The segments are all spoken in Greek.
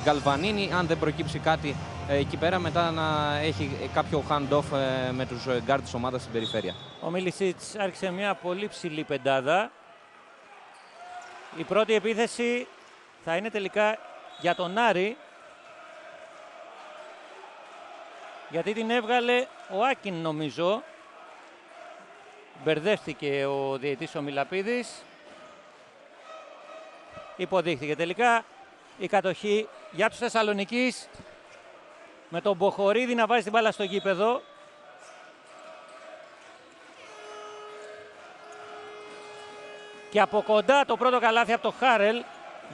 Γκαλβανίνη. Αν δεν προκύψει κάτι εκεί πέρα, μετά να έχει κάποιο hand-off με τους γκάρντ της ομάδας στην περιφέρεια. Ο Μιλισίτς άρχισε μια πολύ ψηλή πεντάδα. Η πρώτη επίθεση θα είναι τελικά για τον Άρη, γιατί την έβγαλε ο Άκιν, νομίζω. Μπερδεύτηκε ο διαιτητής ο Μιλαπίδης. Υποδείχθηκε τελικά η κατοχή για τους Θεσσαλονικείς, με τον Μποχορίδη να βάζει την μπάλα στο γήπεδο. Και από κοντά το πρώτο καλάθι από το Χάρελ.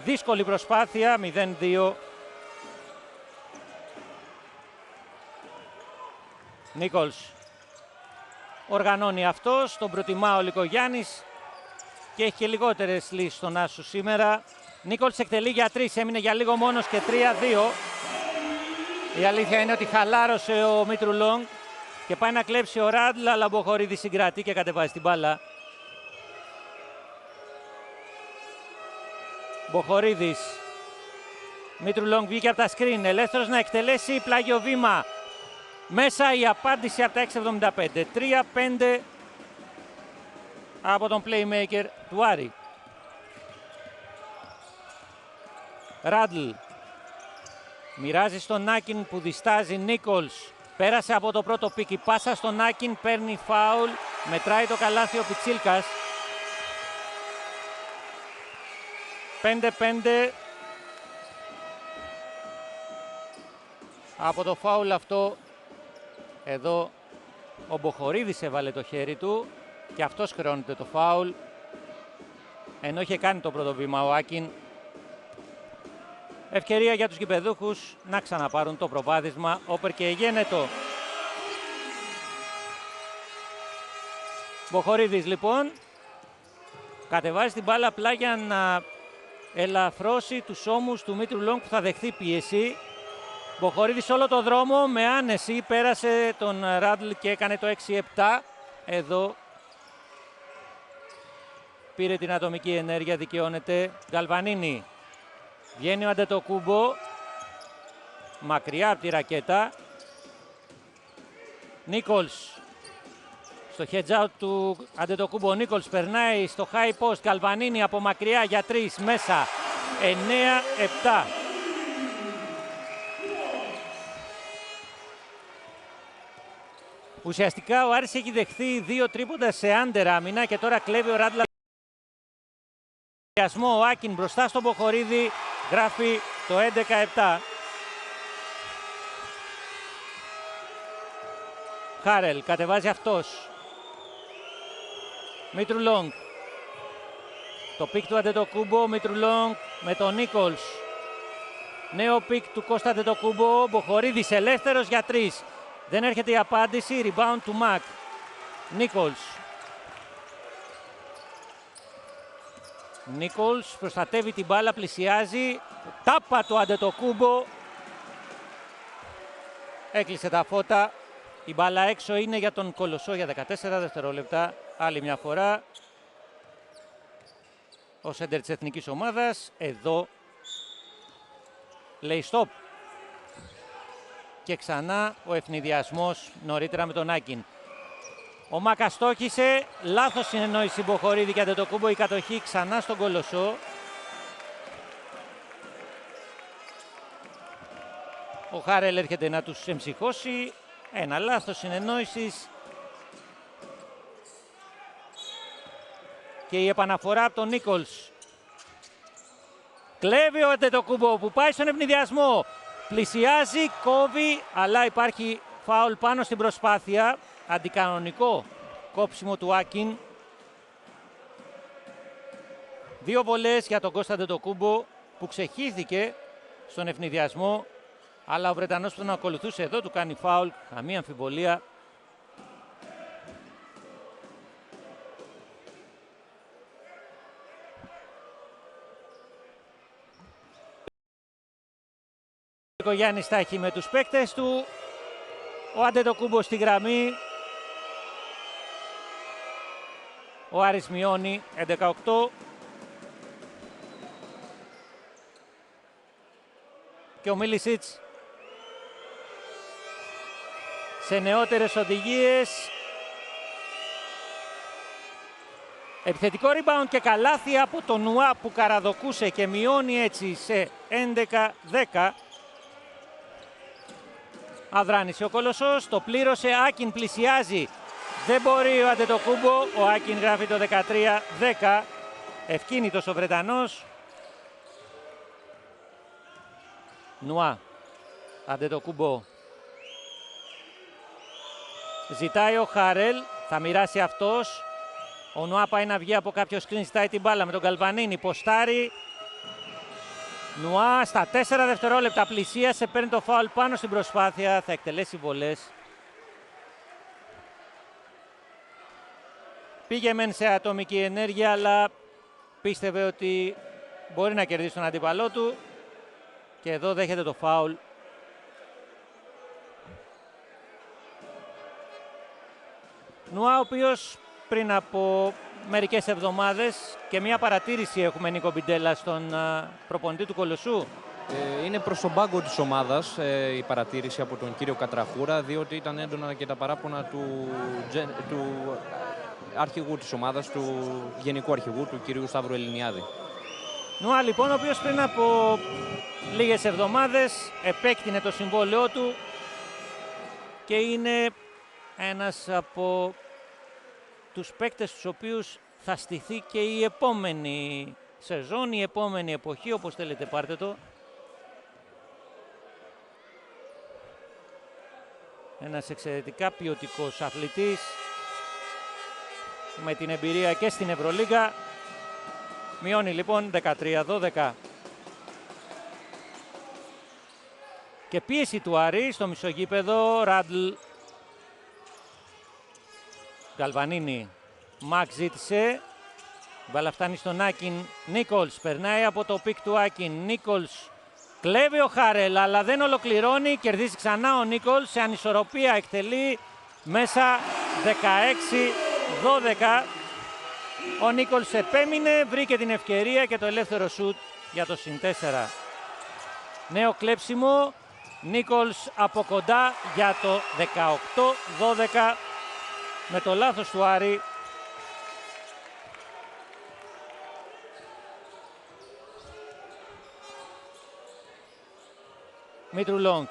Δύσκολη προσπάθεια, 0-2. Νίκολς οργανώνει αυτός, τον προτιμά ο Λυκογιάννης και έχει και λιγότερες λύσεις στον Άσου σήμερα. Νίκολς εκτελεί για 3, έμεινε για λίγο μόνος και 3-2. Η αλήθεια είναι ότι χαλάρωσε ο Μήτρου Λόγκ και πάει να κλέψει ο Ράντλ, αλλά ο Μποχορίδης συγκρατεί και κατεβάζει την μπάλα. Μποχορίδης. Μήτρου Λόγκ βγήκε από τα σκριν, ελεύθερος να εκτελέσει, πλάγιο βήμα. Μέσα η απάντηση από τα 6.75. 3-5 από τον playmaker του Άρη. Ράντλ. Μοιράζει στον Άκιν που διστάζει. Νίκολς. Πέρασε από το πρώτο πικ. Η πάσα στον Άκιν, παίρνει φάουλ. Μετράει το καλάθι ο Πιτσίλκας. 5-5. Από το φάουλ αυτό, εδώ ο Μποχορίδης έβαλε το χέρι του και αυτός χρεώνεται το φάουλ, ενώ είχε κάνει το πρώτο βήμα ο Άκιν. Ευκαιρία για τους γηπεδούχους να ξαναπάρουν το προβάδισμα. Όπερ και Γένετο. Μποχορίδης λοιπόν κατεβάζει την μπάλα απλά για να ελαφρώσει τους ώμους του Μήτρου Λόγκ που θα δεχθεί πίεση. Μποχορίδης όλο το δρόμο με άνεση πέρασε τον Ράντλ και έκανε το 6-7. Εδώ πήρε την ατομική ενέργεια, δικαιώνεται. Γκαλβανίνη. Βγαίνει ο Αντετοκούμπο. Μακριά από τη ρακέτα. Νίκολς. Στο hedge out του Αντετοκούμπο. Ο Νίκολς περνάει στο high post. Γκαλβανίνη από μακριά για 3. Μέσα. 9-7. Ουσιαστικά ο Άρης έχει δεχθεί 2 τρίποντα σε άντερ άμυνα και τώρα κλέβει ο Ράντλα. Ο Άκιν μπροστά στον Μποχορίδη γράφει το 11-7. Χάρελ κατεβάζει αυτός. Μήτρου Λόγκ. Το πικ του Αντετοκούμπο, Μήτρου Λόγκ με τον Νίκολς. Νέο πικ του Κώστα Αντετοκούμπο, Μποχορίδης ελεύθερος για 3. Δεν έρχεται η απάντηση, rebound του Μακ. Νίκολς. Νίκολς προστατεύει την μπάλα, πλησιάζει. Τάπα του Αντετοκούμπο. Έκλεισε τα φώτα. Η μπάλα έξω είναι για τον Κολοσσό για 14 δευτερόλεπτα. Άλλη μια φορά. Ο σέντερ της εθνικής ομάδας. Εδώ λέει stop. Και ξανά ο ευνηδιασμός νωρίτερα με τον Άκιν. Ο Μάκα στόχισε, λάθος συνεννόηση Μποχορίδη και Αντετοκούμπο, η κατοχή ξανά στον Κολοσσό. Ο Χάρελ έρχεται να τους εμψυχώσει, ένα λάθος συνεννόησης. Και η επαναφορά από τον Νίκολς. Κλέβει ο Αντετοκούμπο που πάει στον ευνηδιασμό. Πλησιάζει, κόβει, αλλά υπάρχει φάουλ πάνω στην προσπάθεια. Αντικανονικό κόψιμο του Άκιν. 2 βολές για τον Κώστα Αντετοκούμπο που ξεχύθηκε στον ευνηδιασμό, αλλά ο Βρετανός που τον ακολουθούσε εδώ του κάνει φάουλ, καμία αμφιβολία. Ο Γιάννης τα έχει με τους παίκτες του. Ο Αντετοκούμπο στη γραμμή. Ο Άρης μειώνει 11-8. και ο Μίλισιτς σε νεότερες οδηγίες. Επιθετικό rebound και καλάθι από τον Νουά που καραδοκούσε και μειώνει έτσι σε 11-10. Αδράνησε ο Κολοσσός, το πλήρωσε, Άκιν πλησιάζει. Δεν μπορεί ο Αντετοκούμπο, ο Άκιν γράφει το 13-10. Ευκίνητος ο Βρετανός. Νουά, Αντετοκούμπο. Ζητάει ο Χάρελ, θα μοιράσει αυτός. Ο Νουά πάει να βγει από κάποιο screen, ζητάει την μπάλα με τον Γκαλβανίνη, ποστάρει. Νουά στα 4 δευτερόλεπτα πλησίασε, παίρνει το φάουλ πάνω στην προσπάθεια, θα εκτελέσει βολές. Πήγε μεν σε ατομική ενέργεια, αλλά πίστευε ότι μπορεί να κερδίσει τον αντίπαλό του και εδώ δέχεται το φάουλ. Νουά, ο οποίος πριν από μερικές εβδομάδες και μια παρατήρηση έχουμε, Νίκο Μπιντέλα, στον προπονητή του Κολοσσού. Είναι προς τον πάγκο της ομάδας η παρατήρηση από τον κύριο Κατραχούρα, διότι ήταν έντονα και τα παράπονα του αρχηγού της ομάδας, του γενικού αρχηγού, του κυρίου Σταύρου Ελληνιάδη. Νουά λοιπόν, ο οποίος πριν από λίγες εβδομάδες επέκτηνε το συμβόλαιό του και είναι ένας από τους παίκτες τους οποίους θα στηθεί και η επόμενη σεζόν, η επόμενη εποχή, όπως θέλετε πάρτε το. Ένας εξαιρετικά ποιοτικός αθλητής με την εμπειρία και στην Ευρωλίγκα. Μειώνει λοιπόν 13-12. Και πίεση του Άρη στο μισογείπεδο. Ράντλ, Γκαλβανίνη, Μακ ζήτησε. Μπάλα φτάνει στον Άκιν. Νίκολς περνάει από το πικ του Άκιν. Νίκολς κλέβει ο Χάρελ, αλλά δεν ολοκληρώνει. Κερδίζει ξανά ο Νίκολς. Σε ανισορροπία εκτελεί μέσα 16-12. Ο Νίκολς επέμεινε, βρήκε την ευκαιρία και το ελεύθερο σουτ για το συν 4. Νέο κλέψιμο. Νίκολς από κοντά για το 18-12 με το λάθος του Άρη. Μήτρου Λόγκ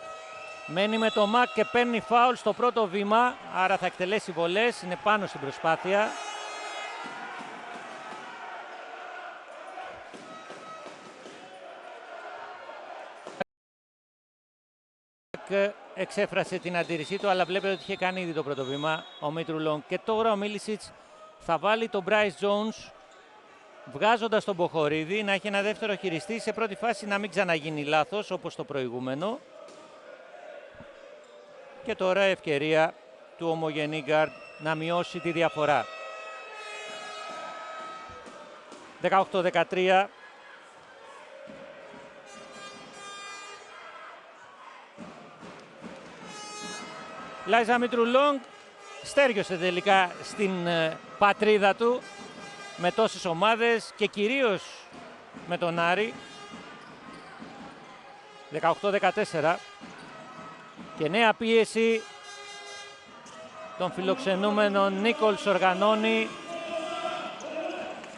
μένει με το Μακ και παίρνει φάουλ στο πρώτο βήμα, άρα θα εκτελέσει βολές, είναι πάνω στην προσπάθεια. Εξέφρασε την αντίρρησή του, αλλά βλέπετε ότι είχε κάνει ήδη το πρώτο βήμα ο Μήτρου Λόγκ. Και τώρα ο Μίλισιτς θα βάλει τον Μπράις Τζόουνς, βγάζοντας τον Μποχορίδη, να έχει ένα δεύτερο χειριστή, σε πρώτη φάση να μην ξαναγίνει λάθος όπως το προηγούμενο. Και τώρα ευκαιρία του ομογενή γκάρντ να μειώσει τη διαφορά. 18-13. Λάιζα Μητρουλόγκ στέργιωσε τελικά στην πατρίδα του με τόσες ομάδες και κυρίως με τον Άρη. 18-14 και νέα πίεση των φιλοξενούμενων. Νίκολς οργανώνει.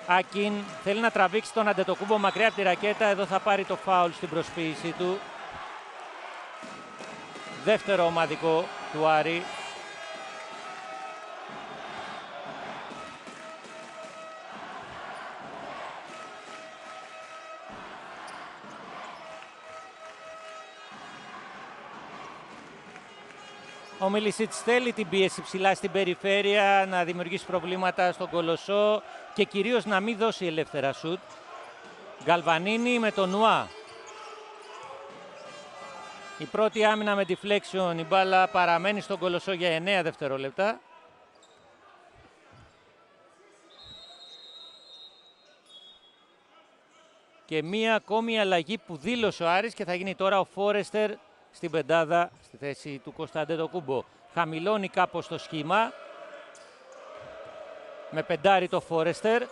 Άκιν θέλει να τραβήξει τον Αντετοκούμπο μακριά από τη ρακέτα. Εδώ θα πάρει το φάουλ στην προσποίησή του. Δεύτερο ομαδικό του Άρη. Ο Μίλισιτς θέλει την πίεση ψηλά στην περιφέρεια, να δημιουργήσει προβλήματα στον Κολοσσό και κυρίως να μην δώσει ελεύθερα σουτ. Γκαλβανίνη με τον Νουά. Η πρώτη άμυνα με deflection, η μπάλα παραμένει στον Κολοσσό για 9 δευτερόλεπτα. Και μία ακόμη αλλαγή που δήλωσε ο Άρης και θα γίνει τώρα ο Φόρεστερ στην πεντάδα στη θέση του Κώστα Αντετοκούμπο. Χαμηλώνει κάπως το σχήμα με πεντάρι το Φόρεστερ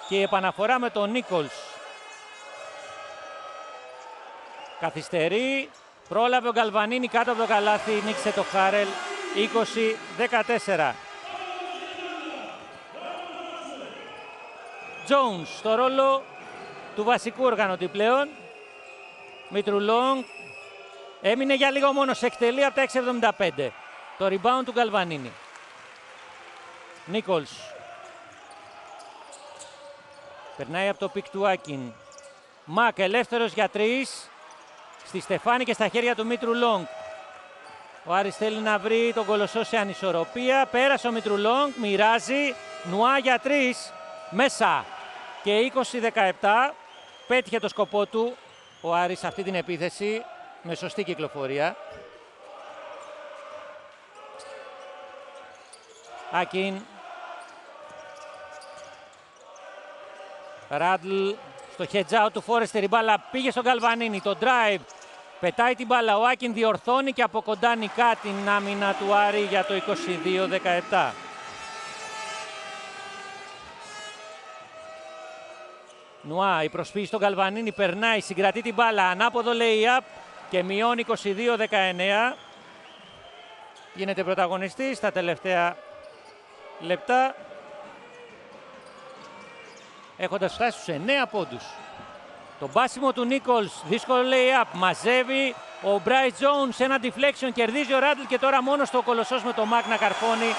και η επαναφορά με τον Νίκολς. Καθυστερεί. Πρόλαβε ο Γκαλβανίνη κάτω από το καλάθι. Νίκησε το Χάρελ 20-14. Jones στο ρόλο του βασικού οργανωτή πλέον. Μητρουλόγκ έμεινε για λίγο μόνο, σε εκτελεί από τα 6.75. Το rebound του Γκαλβανίνη. Νίκολς. Περνάει από το πικ του Άκιν. Μακ ελεύθερος για 3. Στη στεφάνη και στα χέρια του Μητρουλόγκ. Ο Άρης θέλει να βρει τον Κολοσσό σε ανισορροπία. Πέρασε ο Μητρουλόγκ, μοιράζει. Νουά για 3. Μέσα. Και 20-17. Πέτυχε το σκοπό του ο Άρης σε αυτή την επίθεση με σωστή κυκλοφορία. Άκιν. Ράντλ στο hedge out του Φόρεστερ. Η μπάλα πήγε στον Γκαλβανίνη. Το drive. Πετάει την μπάλα. Ο Άκιν διορθώνει και από κοντά νικά την άμυνα του Άρη για το 22-17. Νουά, η προσφύγη στον Γκαλβανίνη περνάει, συγκρατεί την μπάλα. Ανάποδο lay-up και μειώνει 22-19. Γίνεται πρωταγωνιστής στα τελευταία λεπτά, έχοντας φτάσει στους 9 πόντους. Το μπάσιμο του Νίκολς, δύσκολο lay-up, μαζεύει ο Μπράις Τζόουνς, ένα deflection, κερδίζει ο Ράντλ και τώρα μόνος του ο Κολοσσός με το Μακ να καρφώνει.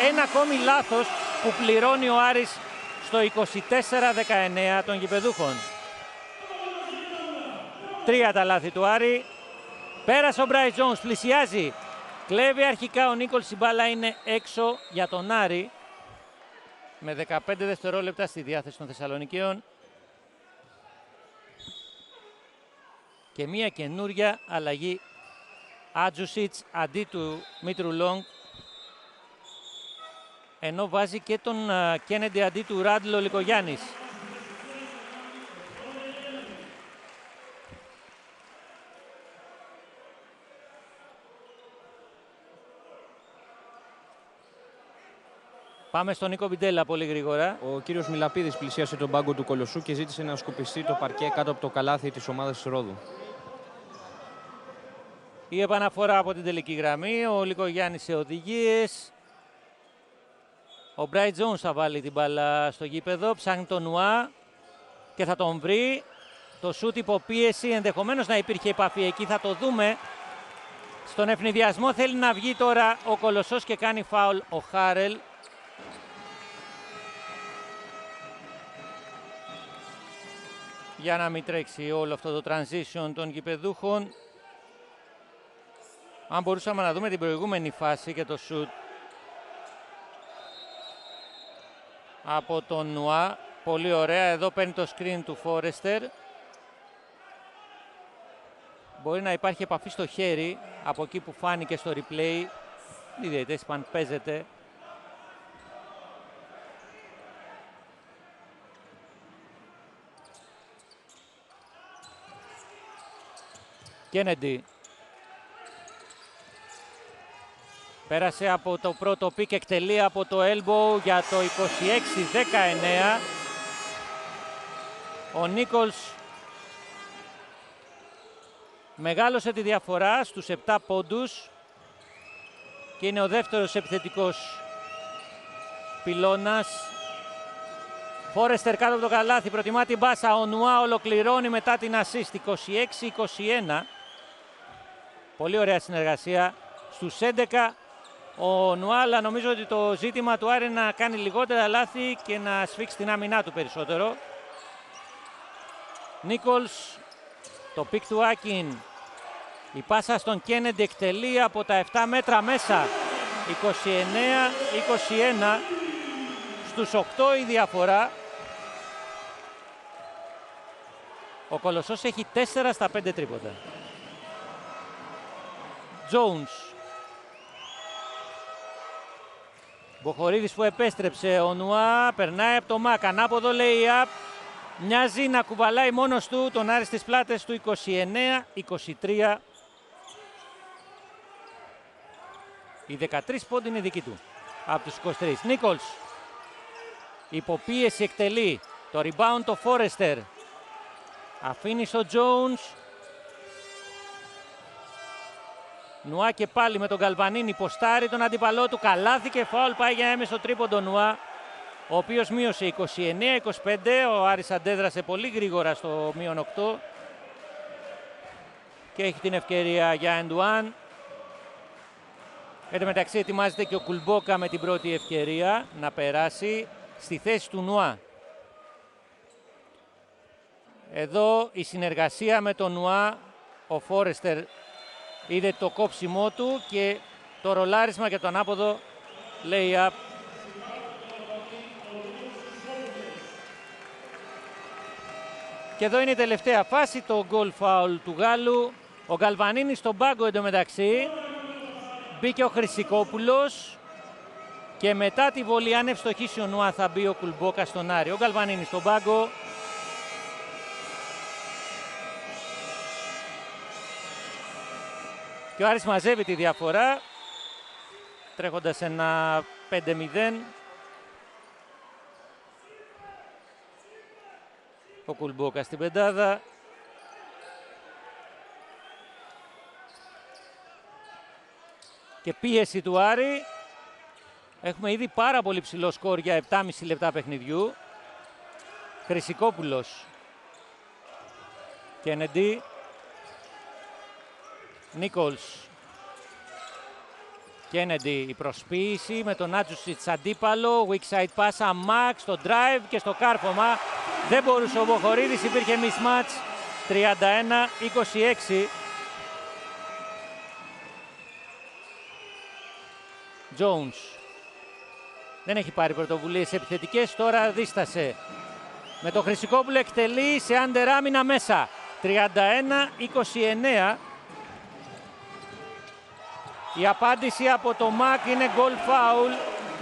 Ένα ακόμη λάθος που πληρώνει ο Άρης στο 24-19 των γηπεδούχων. 3 τα λάθη του Άρη. Πέρασε ο Μπράις Τζόουνς, πλησιάζει. Κλέβει αρχικά ο Νίκολς, η μπάλα είναι έξω για τον Άρη. Με 15 δευτερόλεπτα στη διάθεση των Θεσσαλονικαίων. Και μια καινούρια αλλαγή. Άτζουσιτς αντί του Μητρουλόγκ. Ενώ βάζει και τον Κένεντι αντί του Ράντλ ο Λικογιάννης. Πάμε στον Νίκο Μπιντέλα πολύ γρήγορα. Ο κύριος Μιλαπίδης πλησίασε τον πάγκο του Κολοσσού και ζήτησε να σκουπιστεί το παρκέ κάτω από το καλάθι της ομάδας της Ρόδου. Η επαναφορά από την τελική γραμμή. Ο Λικογιάννης σε οδηγίες. Ο Μπράις Τζόουνς θα βάλει την μπάλα στο γήπεδο. Ψάχνει τον Νουά και θα τον βρει. Το σούτ υποπίεση. Ενδεχομένως να υπήρχε επαφή εκεί. Θα το δούμε. Στον ευνηδιασμό θέλει να βγει τώρα ο Κολοσσός και κάνει φάουλ ο Χάρελ. Για να μην τρέξει όλο αυτό το transition των γηπεδούχων. Αν μπορούσαμε να δούμε την προηγούμενη φάση και το shoot από τον Νουά. Πολύ ωραία. Εδώ παίρνει το screen του Φόρεστερ. Μπορεί να υπάρχει επαφή στο χέρι από εκεί που φάνηκε στο replay. Η διαιτητές αν παίζεται. Κένεντι. Πέρασε από το πρώτο πικ, εκτελεί από το elbow για το 26-19. Ο Νίκολς μεγάλωσε τη διαφορά στους 7 πόντους και είναι ο δεύτερος επιθετικός πυλώνας. Φόρεστερ κάτω από το καλάθι, προτιμά την μπάσα. Ο Νουά ολοκληρώνει μετά την assist. 26-21. Πολύ ωραία συνεργασία στους 11. Ο Νουά, αλλά νομίζω ότι το ζήτημα του Άρη είναι να κάνει λιγότερα λάθη και να σφίξει την άμυνά του περισσότερο. Νίκολς, το πικ του Άκιν. Η πάσα στον Κένεντι εκτελεί από τα 7 μέτρα μέσα. 29-21. Στους 8 η διαφορά. Ο Κολοσσός έχει 4 στα 5 τρίποτα. Jones. Μποχορίδης που επέστρεψε. Ο Νουά περνάει από το Μακ. Ανάποδο lay-up. Μοιάζει να κουβαλάει μόνος του τον Άρη στις πλάτες του. 29-23. Οι 13 πόντοι είναι δική του από τους 23. Νίκολς. Υποπίεση εκτελεί. Το rebound το Φόρεστερ. Αφήνει στο Jones. Νουά και πάλι με τον Γκαλβανίνη ποστάρει τον αντίπαλό του. Καλάθι και φάουλ, πάει για έμεσο τρίποντο Νουά, ο οποίος μείωσε 29-25. Ο Άρης αντέδρασε πολύ γρήγορα στο μείον 8 και έχει την ευκαιρία για end one. Εν τω μεταξύ ετοιμάζεται και ο Κουλμπόκα με την πρώτη ευκαιρία να περάσει στη θέση του Νουά. Εδώ η συνεργασία με τον Νουά, ο Φόρεστερ είδε το κόψιμό του και το ρολάρισμα για τον άποδο lay-up. Και εδώ είναι η τελευταία φάση, το goal foul του Γάλλου. Ο Γκαλβανίνης στον πάγκο εντωμεταξύ. Μπήκε ο Χρυσικόπουλος και μετά τη βολή, αν ευστοχίσει ο Νουά, θα μπει ο Κουλμπόκα στον Άρη. Ο Γκαλβανίνης στον πάγκο. Και ο Άρης μαζεύει τη διαφορά, τρέχοντας ένα 5-0. Ο Κουλμπόκα στην πεντάδα. Και πίεση του Άρη. Έχουμε ήδη πάρα πολύ ψηλό σκορ για 7,5 λεπτά παιχνιδιού. Χρυσικόπουλος. Κένεντι. Νίκολς. Κένεντι, η προσποίηση με τον Άτζουσιτς αντίπαλο. Weak side πάσα, Μαξ στο drive και στο κάρφωμα. Δεν μπορούσε ο Βοχορίδης, υπήρχε mismatch. 31-26. Jones. Δεν έχει πάρει πρωτοβουλίες επιθετικές, τώρα δίστασε. Με το Χρυσικόπουλο εκτελεί σε under άμυνα μέσα. 31-29. Η απάντηση από το Μακ είναι goal foul.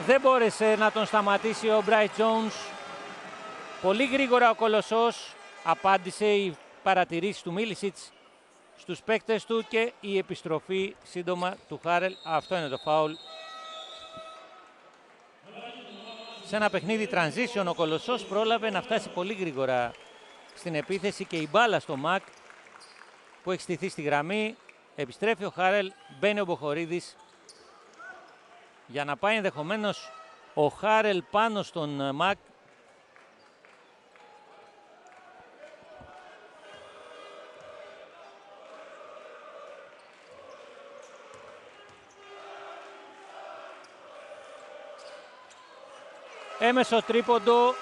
Δεν μπόρεσε να τον σταματήσει ο Bryce Jones. Πολύ γρήγορα ο Κολοσσός απάντησε, οι παρατηρήσεις του Μίλισιτς στους παίκτες του και η επιστροφή σύντομα του Χάρελ. Αυτό είναι το foul. Σε ένα παιχνίδι transition ο Κολοσσός πρόλαβε να φτάσει πολύ γρήγορα στην επίθεση και η μπάλα στο Μακ που έχει στηθεί στη γραμμή. Επιστρέφει ο Χάρελ, μπαίνει ο Μποχορίδης για να πάει ενδεχομένως ο Χάρελ πάνω στον Μακ. Έμεσο τρίποντο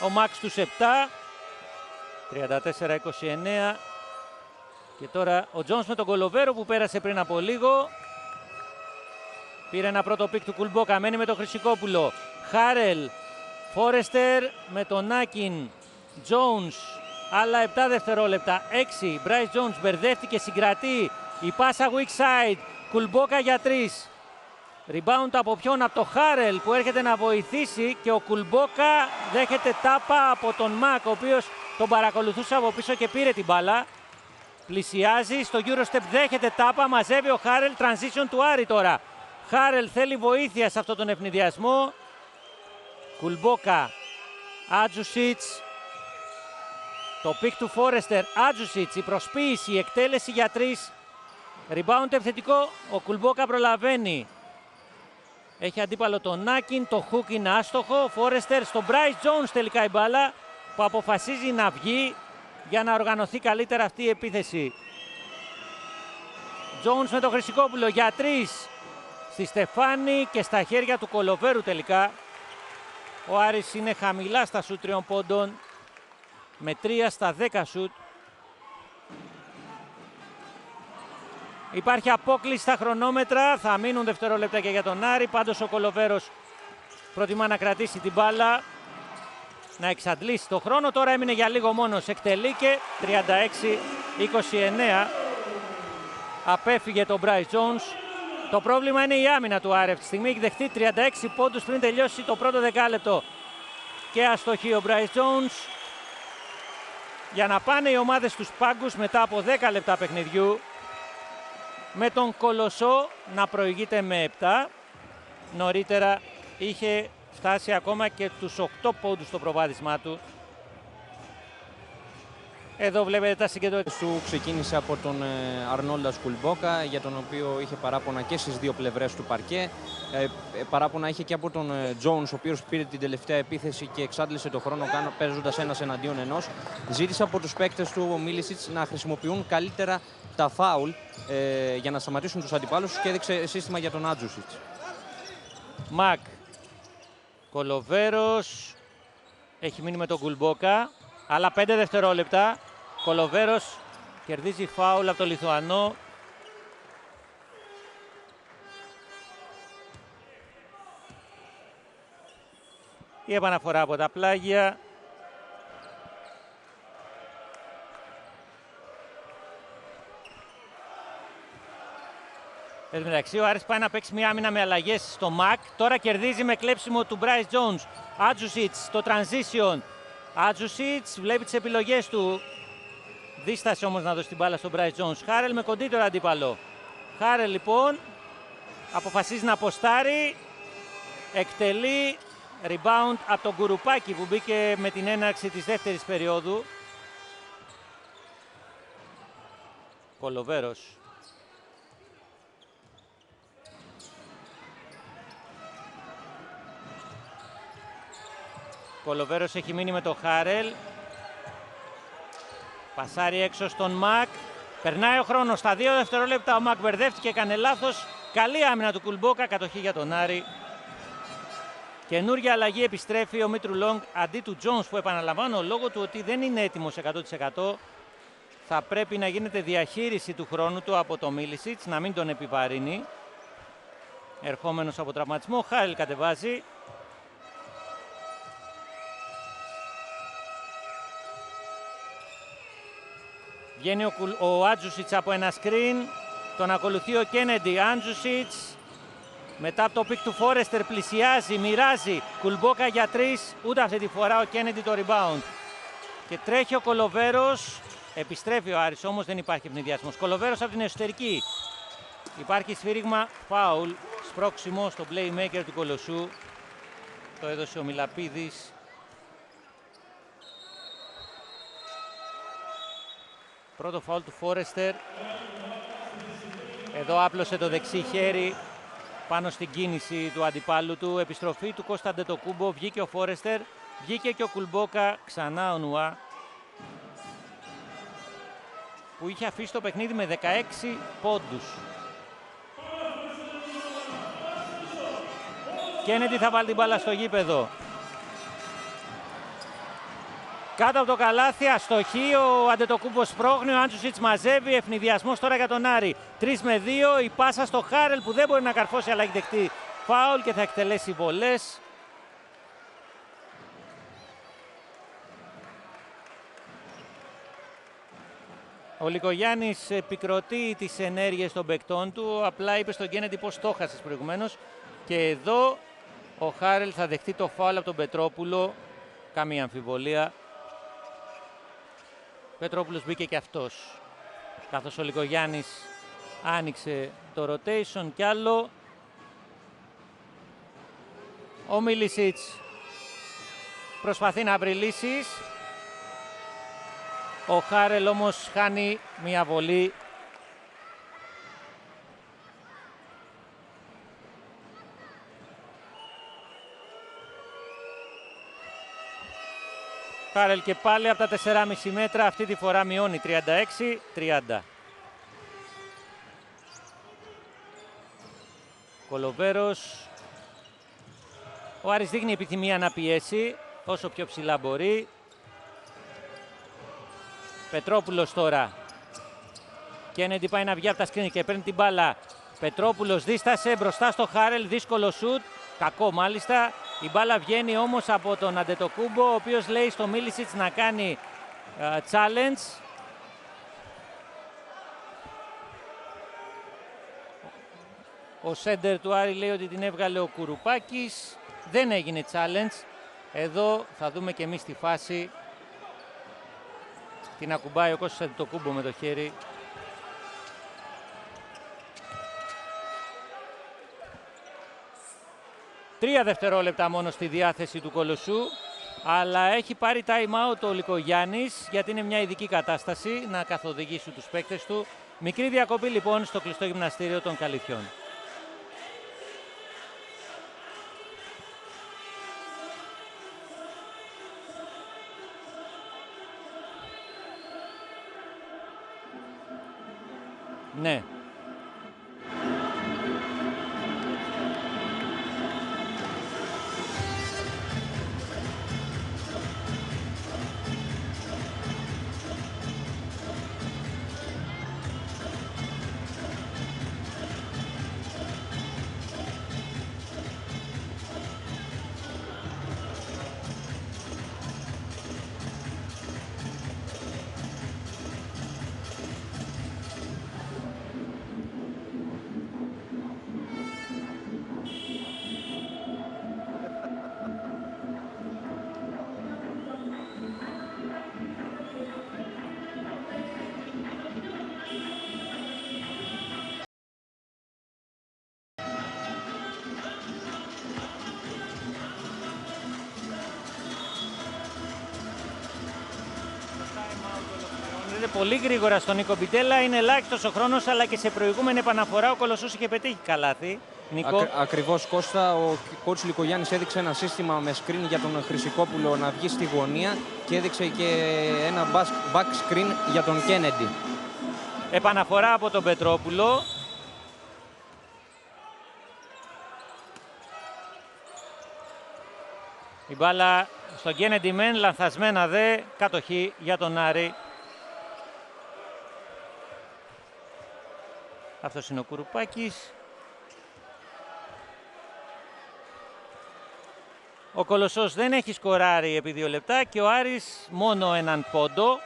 ο Μακ στους 7, 34-29. Και τώρα ο Τζόνς με τον Κολοβέρο που πέρασε πριν από λίγο. Πήρε ένα πρώτο πικ του Κουλμπόκα, μένει με τον Χρυσικόπουλο. Χάρελ, Φόρεστερ με τον Άκιν, Τζόνς, άλλα 7 δευτερόλεπτα, 6. Μπράις Τζόνς μπερδεύτηκε, συγκρατεί, η πάσα weak side, Κουλμπόκα για 3. Rebound από ποιον? Από το Χάρελ που έρχεται να βοηθήσει και ο Κουλμπόκα δέχεται τάπα από τον Μακ, ο οποίος τον παρακολουθούσε από πίσω και πήρε την μπάλα. Πλησιάζει στο Eurostep, δέχεται τάπα, μαζεύει ο Χάρελ, transition του Άρη τώρα. Χάρελ θέλει βοήθεια σε αυτόν τον ευνηδιασμό. Κουλμπόκα, Άτζουσιτς, το πικ του Φόρεστερ, Άτζουσιτς, η προσποίηση, η εκτέλεση για 3. Rebound επιθετικό, ο Κουλμπόκα προλαβαίνει. Έχει αντίπαλο τον Νάκιν, το hook είναι άστοχο. Ο Φόρεστερ στο Bryce Jones τελικά η μπάλα που αποφασίζει να βγει για να οργανωθεί καλύτερα αυτή η επίθεση. Jones με τον Χρυσικόπουλο για 3 στη Στεφάνη και στα χέρια του Κολοβέρου τελικά. Ο Άρης είναι χαμηλά στα σουτ 3 πόντων με 3 στα 10 σουτ. Υπάρχει απόκλιση στα χρονόμετρα, θα μείνουν δευτερόλεπτα και για τον Άρη. Πάντως ο Κολοβέρος προτιμά να κρατήσει την μπάλα, να εξαντλήσει το χρόνο. Τώρα έμεινε για λίγο μόνος, εκτελεί και 36-29. Απέφυγε τον Bryce Jones. Το πρόβλημα είναι η άμυνα του Άρη. Αυτή τη στιγμή έχει δεχτεί 36 πόντους πριν τελειώσει το πρώτο δεκάλεπτο. Και αστοχεί ο Bryce Jones. Για να πάνε οι ομάδες στους πάγκους μετά από 10 λεπτά παιχνιδιού. Με τον Κολοσσό να προηγείται με 7. Νωρίτερα είχε φτάσει ακόμα και τους 8 πόντους στο προβάδισμά του. Εδώ βλέπετε τα συγκεντρωτικά. Σου ξεκίνησε από τον Αρνόλτα Κουλμπόκα, για τον οποίο είχε παράπονα και στις δύο πλευρές του παρκέ. Παράπονα είχε και από τον Jones, ο οποίος πήρε την τελευταία επίθεση και εξάντλησε το χρόνο παίζοντας ένας εναντίον ενός. Ζήτησε από τους παίκτες του ο Μίλισιτς να χρησιμοποιούν καλύτερα τα φάουλ για να σταματήσουν τους αντιπάλους και έδειξε σύστημα για τον Άντζουσιτς. Μακ. Κολοβέρος έχει μείνει με τον Κουλμπόκα. Άλλα 5 δευτερόλεπτα. Κολοβέρος κερδίζει φάουλ από τον Λιθουανό. Η επαναφορά από τα πλάγια. Εν τω μεταξύ, ο Άρης πάει να παίξει μια άμυνα με αλλαγές στο Μακ. Τώρα κερδίζει με κλέψιμο του Μπράις Τζόουνς. Άντζουσιτς στο transition. Άντζουσιτς βλέπει τις επιλογές του. Δίστασε όμως να δώσει την μπάλα στον Μπράις Τζόουνς. Χάρελ με κοντύτερο αντίπαλο. Χάρελ λοιπόν αποφασίζει να αποστάρει. Εκτελεί rebound από τον Κουρουπάκη που μπήκε με την έναρξη της δεύτερης περίοδου. Κολοβέρος. Κολοβέρος έχει μείνει με το Χάρελ. Πασάρει έξω στον Μακ. Περνάει ο χρόνος. Στα 2 δευτερόλεπτα ο Μακ μπερδεύτηκε, έκανε λάθος. Καλή άμυνα του Κουλμπόκα, κατοχή για τον Άρη. Καινούργια αλλαγή, επιστρέφει ο Μήτρου Λόγκ αντί του Τζόνς, που επαναλαμβάνω λόγω του ότι δεν είναι έτοιμος 100%. Θα πρέπει να γίνεται διαχείριση του χρόνου του από το Μίλισιτς, να μην τον επιβαρύνει. Ερχόμενος από τραυματισμό, Χάρελ κατεβάζει. Βγαίνει ο Άντζουσιτς από ένα screen, τον ακολουθεί ο Κένεντι. Άντζουσιτς μετά από το πικ του Φόρεστερ πλησιάζει, μοιράζει. Κουλμπόκα για 3, ούτε αυτή τη φορά ο Κένεντι το rebound. Και τρέχει ο Κολοβέρος, επιστρέφει ο Άρης όμως, δεν υπάρχει ευνηδιασμός. Κολοβέρος από την εσωτερική. Υπάρχει σφύριγμα φάουλ, σπρώξιμο στο playmaker του Κολοσσού. Το έδωσε ο Μιλαπίδης. Πρώτο φάουλ του Φόρεστερ. Εδώ άπλωσε το δεξί χέρι πάνω στην κίνηση του αντιπάλου του. Επιστροφή του Κώστα Αντετοκούμπο. Βγήκε ο Φόρεστερ. Βγήκε και ο Κουλμπόκα. Ξανά ο Νουά, που είχε αφήσει το παιχνίδι με 16 πόντους. Κένεντι θα βάλει την μπάλα στο γήπεδο. Κάτω από το καλάθι, αστοχή, ο Αντετοκούμπος σπρώχνει, ο Άντζουσιτς μαζεύει, ευνηδιασμός τώρα για τον Άρη. 3 με 2, η πάσα στο Χάρελ που δεν μπορεί να καρφώσει, αλλά έχει δεχτεί φάουλ και θα εκτελέσει βολές. Ο Λικογιάννης επικροτεί τις ενέργειες των παικτών του, απλά είπε στον Κένεντι πως το χάσες προηγουμένως. Και εδώ ο Χάρελ θα δεχτεί το φάουλ από τον Πετρόπουλο, καμία αμφιβολία. Πετρόπουλος μπήκε και αυτός, καθώς ο Λικογιάννης άνοιξε το rotation κι άλλο. Ο Μίλισιτς προσπαθεί να βρει λύσεις. Ο Χάρελ όμως χάνει μια βολή. Χάρελ και πάλι από τα 4,5 μέτρα, αυτή τη φορά μειώνει 36-30. Κολοβέρος. Ο Άρης δείχνει επιθυμία να πιέσει όσο πιο ψηλά μπορεί. Πετρόπουλος τώρα. Κένεντι πάει να βγει από τα σκρίνη και παίρνει την μπάλα. Πετρόπουλος δίστασε μπροστά στο Χάρελ, δύσκολο σουτ, κακό μάλιστα. Η μπάλα βγαίνει όμως από τον Αντετοκούμπο, ο οποίος λέει στο Μίλισιτς να κάνει challenge. Ο σέντερ του Άρη λέει ότι την έβγαλε ο Κουρουπάκης. Δεν έγινε challenge. Εδώ θα δούμε και εμείς τη φάση. Την ακουμπάει ο Κώστας Αντετοκούμπο με το χέρι. Τρία δευτερόλεπτα μόνο στη διάθεση του Κολοσσού. Αλλά έχει πάρει time out ο Λικογιάννης, γιατί είναι μια ειδική κατάσταση να καθοδηγήσει τους παίκτες του. Μικρή διακοπή λοιπόν στο κλειστό γυμναστήριο των Καλυθιών. Ναι. Πολύ γρήγορα στον Νίκο Μπιτέλα, είναι ελάχιστος ο χρόνος, αλλά και σε προηγούμενη επαναφορά ο Κολοσσός είχε πετύχει καλάθι. Νίκο. Ακριβώς, Κώστα, ο coach Λικογιάννης έδειξε ένα σύστημα με screen για τον Χρυσικόπουλο να βγει στη γωνία και έδειξε και ένα back screen για τον Kennedy. Επαναφορά από τον Πετρόπουλο. Η μπάλα στον Kennedy μεν, λανθασμένα δε, κατοχή για τον Άρη. Αυτός είναι ο Κουρουπάκης. Ο Κολοσσός δεν έχει σκοράρει επί 2 λεπτά και ο Άρης μόνο έναν πόντο.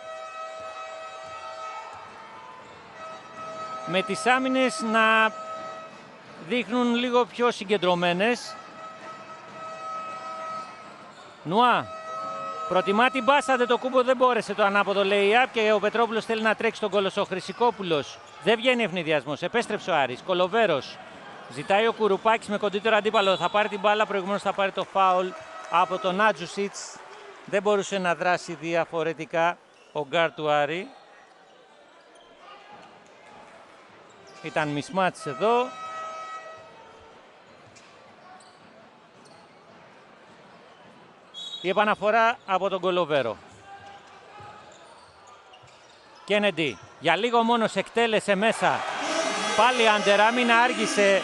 Με τις άμυνες να δείχνουν λίγο πιο συγκεντρωμένες. Νουά προτιμά την μπάσα, δεν το κούμπο, δεν μπόρεσε το ανάποδο lay-up και ο Πετρόπουλος θέλει να τρέξει τον Κολοσσό. Χρυσικόπουλος, δεν βγαίνει ευνηδιασμός, επέστρεψε ο Άρης. Κολοβέρος, ζητάει ο Κουρουπάκης με κοντύτερο αντίπαλο, θα πάρει την μπάλα, προηγουμένως θα πάρει το φάουλ από τον Άτζουσιτς. Δεν μπορούσε να δράσει διαφορετικά ο γκάρ του Άρη. Ήταν μισμάτς εδώ. Η επαναφορά από τον Κολοβέρο. Kennedy, για λίγο μόνος εκτέλεσε μέσα. Πάλι αντεράμινα, άργησε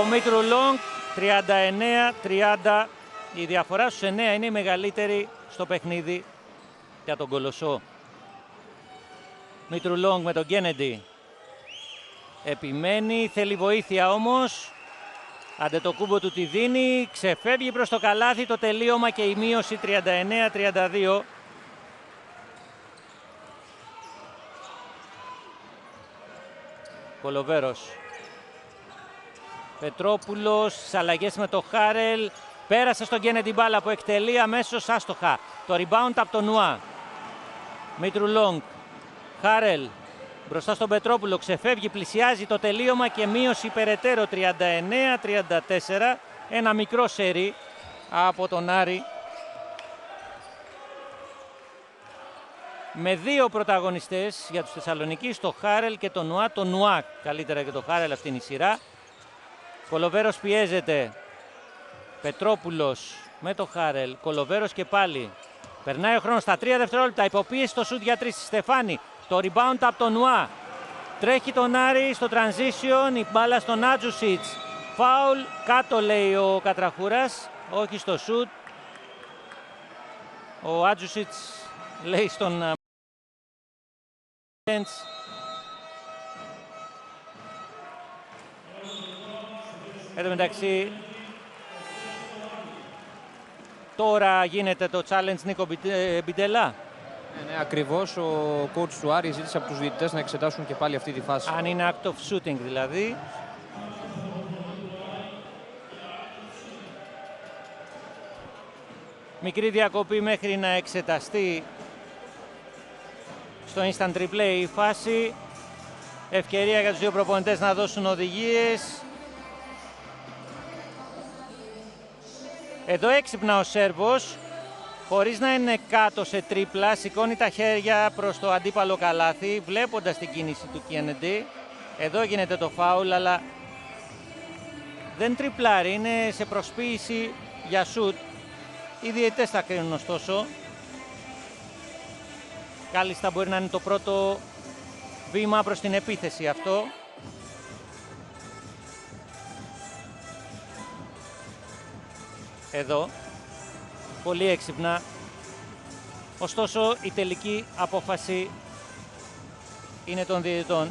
ο Μήτρου-Λόγκ. 39-30. Η διαφορά στους 9 είναι η μεγαλύτερη στο παιχνίδι για τον Κολοσσό. Μήτρου-Λόγκ με τον Kennedy. Επιμένει, θέλει βοήθεια όμως. Αντετοκούμπο του τη δίνει, ξεφεύγει προς το καλάθι, το τελείωμα και η μείωση 39-32. Κολοβέρος. Πετρόπουλος, στις αλλαγές με το Χάρελ. Πέρασε στον Kennedy μπάλα που εκτελεί αμέσως άστοχα. Το rebound από τον Νουά. Μήτρου-Λόγκ. Χάρελ. Μπροστά στον Πετρόπουλο, ξεφεύγει, πλησιάζει το τελείωμα και μείωση περαιτέρω 39-34. Ένα μικρό σερί από τον Άρη. Με 2 πρωταγωνιστές για τους Θεσσαλονικείς, το Χάρελ και το Νουά. Το Νουά καλύτερα και το Χάρελ, αυτή είναι η σειρά. Κολοβέρος πιέζεται. Πετρόπουλος με το Χάρελ. Κολοβέρος και πάλι. Περνάει ο χρόνος στα 3 δευτερόλεπτα. Υποπίεση στο σουτ για 3. Στεφάνη. Το rebound από τον Νουά. Τρέχει τον Άρη στο transition. Η μπάλα στον Άτζουσιτς. Φάουλ. Κάτω λέει ο Κατραχούρας. Όχι στο σουτ. Ο Άτζουσιτς λέει στον Εν τω μεταξύ τώρα γίνεται το challenge Νίκο Μπιτέλα. Ναι, ακριβώς. Ο coach του Άρη ζήτησε από τους διαιτητές να εξετάσουν και πάλι αυτή τη φάση. Αν είναι act of shooting δηλαδή. Μικρή διακοπή μέχρι να εξεταστεί στο instant replay η φάση. Ευκαιρία για τους δύο προπονητές να δώσουν οδηγίες. Εδώ έξυπνα ο Σέρβος. χωρίς να είναι κάτω σε τρίπλα, σηκώνει τα χέρια προς το αντίπαλο καλάθι, βλέποντας την κίνηση του Kennedy. Εδώ γίνεται το φάουλ, αλλά δεν τριπλάρει, είναι σε προσποίηση για σουτ. Οι διαιτητές θα κρίνουν ωστόσο. Κάλλιστα μπορεί να είναι το πρώτο βήμα προς την επίθεση αυτό. Εδώ, πολύ έξυπνα. Ωστόσο, η τελική απόφαση είναι των διαιτητών.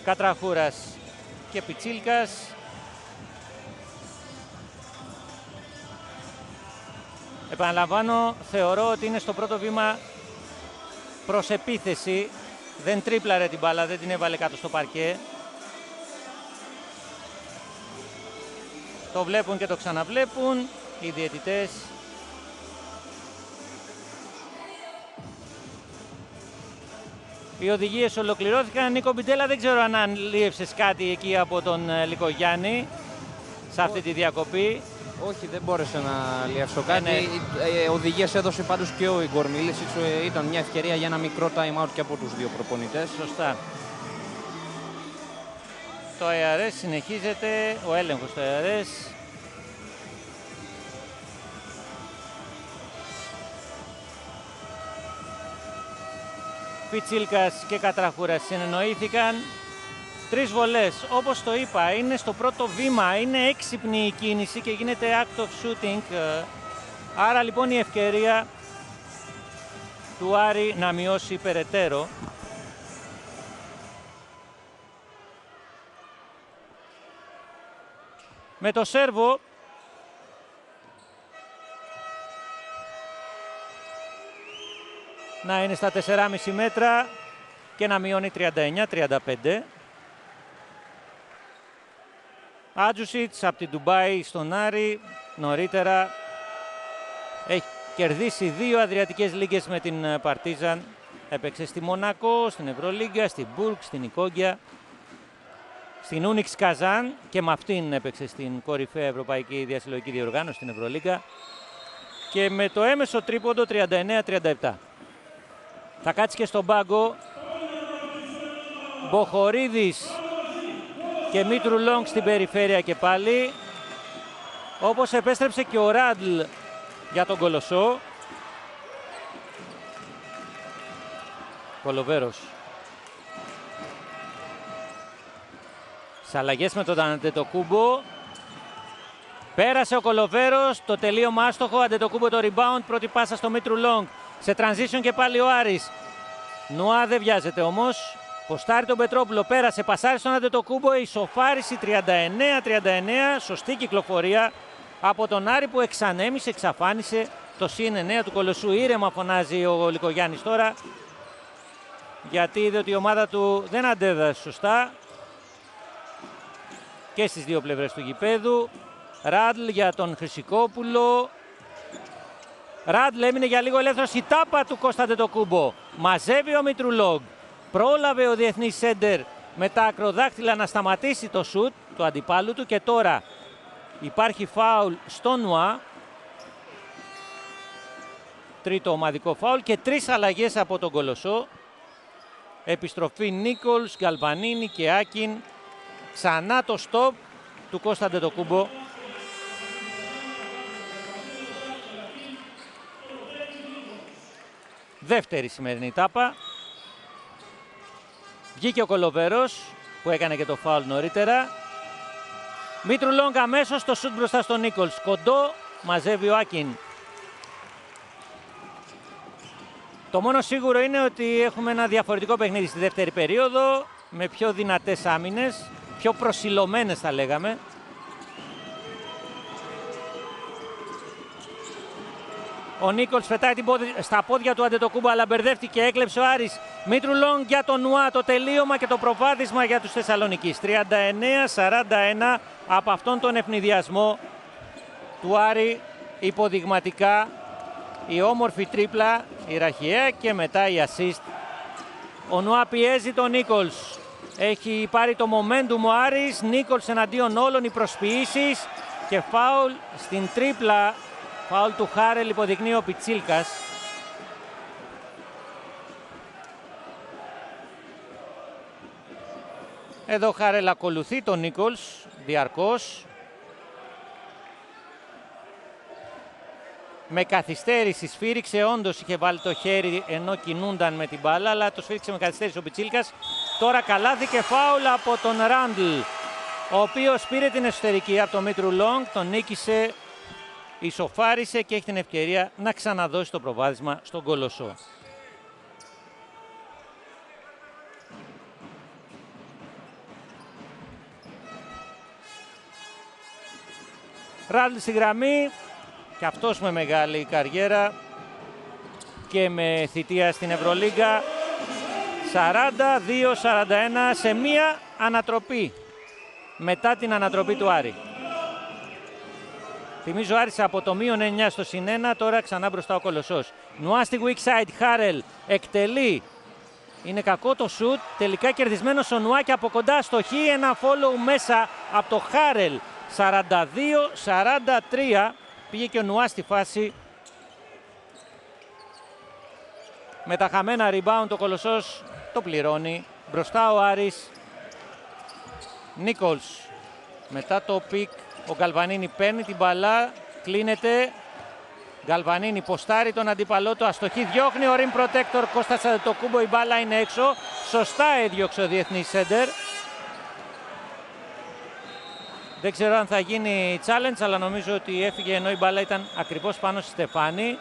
Κατραχούρας και Πιτσίλκας. Επαναλαμβάνω, θεωρώ ότι είναι στο πρώτο βήμα προς επίθεση. Δεν τρίπλαρε την μπάλα, δεν την έβαλε κάτω στο παρκέ. Το βλέπουν και το ξαναβλέπουν οι διαιτητές. Οι οδηγίες ολοκληρώθηκαν. Νίκο Μπιντέλα, δεν ξέρω αν ανλύευσες κάτι εκεί από τον Λικογιάννη σε αυτή τη διακοπή. Όχι, δεν μπόρεσε να λιεύσω κάτι. Οδηγίες έδωσε πάντως και ο Ιγκόρ Μίλησιτς. Ήταν μια ευκαιρία για ένα μικρό time out και από τους δύο προπονητές. Σωστά. Το ARS συνεχίζεται, ο έλεγχος στο ARS. Πιτσίλκας και Κατραχούρας συνεννοήθηκαν. 3 βολές, όπως το είπα, είναι στο πρώτο βήμα, είναι έξυπνη η κίνηση και γίνεται act of shooting. Άρα λοιπόν η ευκαιρία του Άρη να μειώσει περαιτέρω. Με το σέρβο να είναι στα 4,5 μέτρα και να μειώνει 39-35. Άντζουσιτς από την Ντουμπάι στον Άρη, νωρίτερα έχει κερδίσει 2 Αδριατικές Λίγκες με την Παρτίζαν. Έπαιξε στη Μονακό, στην Ευρωλίγκα, στην Μπουργκ, στην Ικόγκια, στην Ούνιξ Καζάν και με αυτήν έπαιξε στην κορυφαία Ευρωπαϊκή Διασυλλογική Διοργάνωση, στην Ευρωλίγκα, και με το έμεσο τρίποντο 39-37. Θα κάτσει και στον πάγκο Μποχορίδης και Μήτρου Λόγκ στην περιφέρεια και πάλι, όπως επέστρεψε και ο Ράντλ για τον Κολοσσό. Κολοβέρος. Σε αλλαγές με τον Αντετοκούμπο. Πέρασε ο Κολοβέρος, το τελείωμα άστοχο, Αντετοκούμπο το rebound, πρώτη πάσα στο Μήτρου Λόγκ. Σε transition και πάλι ο Άρης. Νουά δεν βιάζεται όμως. Ποστάρει τον Πετρόπουλο, πέρασε, πασάρει στον Αντετοκούμπο, ισοφάριση 39-39, σωστή κυκλοφορία από τον Άρη που εξανέμισε, εξαφάνισε το συν 9 του Κολοσσού. Ήρεμα φωνάζει ο Λικογιάννης τώρα, γιατί είδε ότι η ομάδα του δεν αντέδρασε σωστά και στις δύο πλευρές του γηπέδου. Ράντλ για τον Χρυσικόπουλο. Ράντλ έμεινε για λίγο ελεύθερος, η τάπα του Κώστα Αντετοκούμπο. Μαζεύει ο Μητρουλόγκ. Πρόλαβε ο διεθνής σέντερ με τα ακροδάχτυλα να σταματήσει το σουτ του αντιπάλου του και τώρα υπάρχει φάουλ στο Νουά. Τρίτο ομαδικό φάουλ και 3 αλλαγές από τον Κολοσσό. Επιστροφή Νίκολς, Γκαλβανίνη και Άκιν. Ξανά το στόπ του Κώστα Αντετοκούμπο. Δεύτερη σημερινή τάπα. Βγήκε ο Κολοβέρος που έκανε και το φάουλ νωρίτερα. Μήτρου Λόγκ αμέσως το σουτ μπροστά στον Νίκολς. Κοντό, μαζεύει ο Άκιν. Το μόνο σίγουρο είναι ότι έχουμε ένα διαφορετικό παιχνίδι στη δεύτερη περίοδο, με πιο δυνατές άμυνες, πιο προσιλωμένες θα λέγαμε. Ο Νίκολς φετάει στα πόδια του Αντετοκούμπο, αλλά μπερδεύτηκε, έκλεψε ο Άρης. Μήτρου Λόγκ για τον Νουά, το τελείωμα και το προβάδισμα για τους Θεσσαλονικείς. 39-41 από αυτόν τον ευνηδιασμό του Άρη, υποδειγματικά η όμορφη τρίπλα, η ραχιαία και μετά η assist. Ο Νουά πιέζει τον Νίκολς. Έχει πάρει το momentum ο Άρης. Νίκολς εναντίον όλων, οι προσποιήσεις και φάουλ στην τρίπλα. Φάουλ του Χάρελ, υποδεικνύει ο Πιτσίλκας. Εδώ Χάρελ ακολουθεί τον Νίκολς διαρκώς. Με καθυστέρηση σφύριξε, όντως είχε βάλει το χέρι ενώ κινούνταν με την μπάλα, αλλά το σφύριξε με καθυστέρηση ο Πιτσίλκας. Τώρα καλάθι και φάουλ από τον Ράντλ, ο οποίος πήρε την εσωτερική από τον Μήτρου Λόγκ, τον νίκησε, ισοφάρισε και έχει την ευκαιρία να ξαναδώσει το προβάδισμα στον Κολοσσό. Ράντλ στη γραμμή, και αυτός με μεγάλη καριέρα και με θητεία στην Ευρωλίγκα. 42-41 σε μία ανατροπή μετά την ανατροπή του Άρη. Θυμίζω Άρης από το -9 στο +1, τώρα ξανά μπροστά ο Κολοσσός. Νουά στη weak side, Χάρελ εκτελεί. Είναι κακό το σουτ, τελικά κερδισμένος ο Νουά και από κοντά στο χ, ένα follow μέσα από το Χάρελ. 42-43, πήγε και ο Νουά στη φάση. Με τα χαμένα rebound ο Κολοσσός το πληρώνει. Μπροστά ο Άρης. Νίκολς μετά το πικ, ο Γκαλβανίνη παίρνει την μπαλά, κλείνεται. Γκαλβανίνη ποστάρει τον αντίπαλό του, αστοχή, διώχνει ο rim protector Κώστας Αντετοκούμπο, η μπάλα είναι έξω. Σωστά έδιωξε ο διεθνής σέντερ. Δεν ξέρω αν θα γίνει challenge, αλλά νομίζω ότι έφυγε ενώ η μπάλα ήταν ακριβώς πάνω στη Στεφάνη.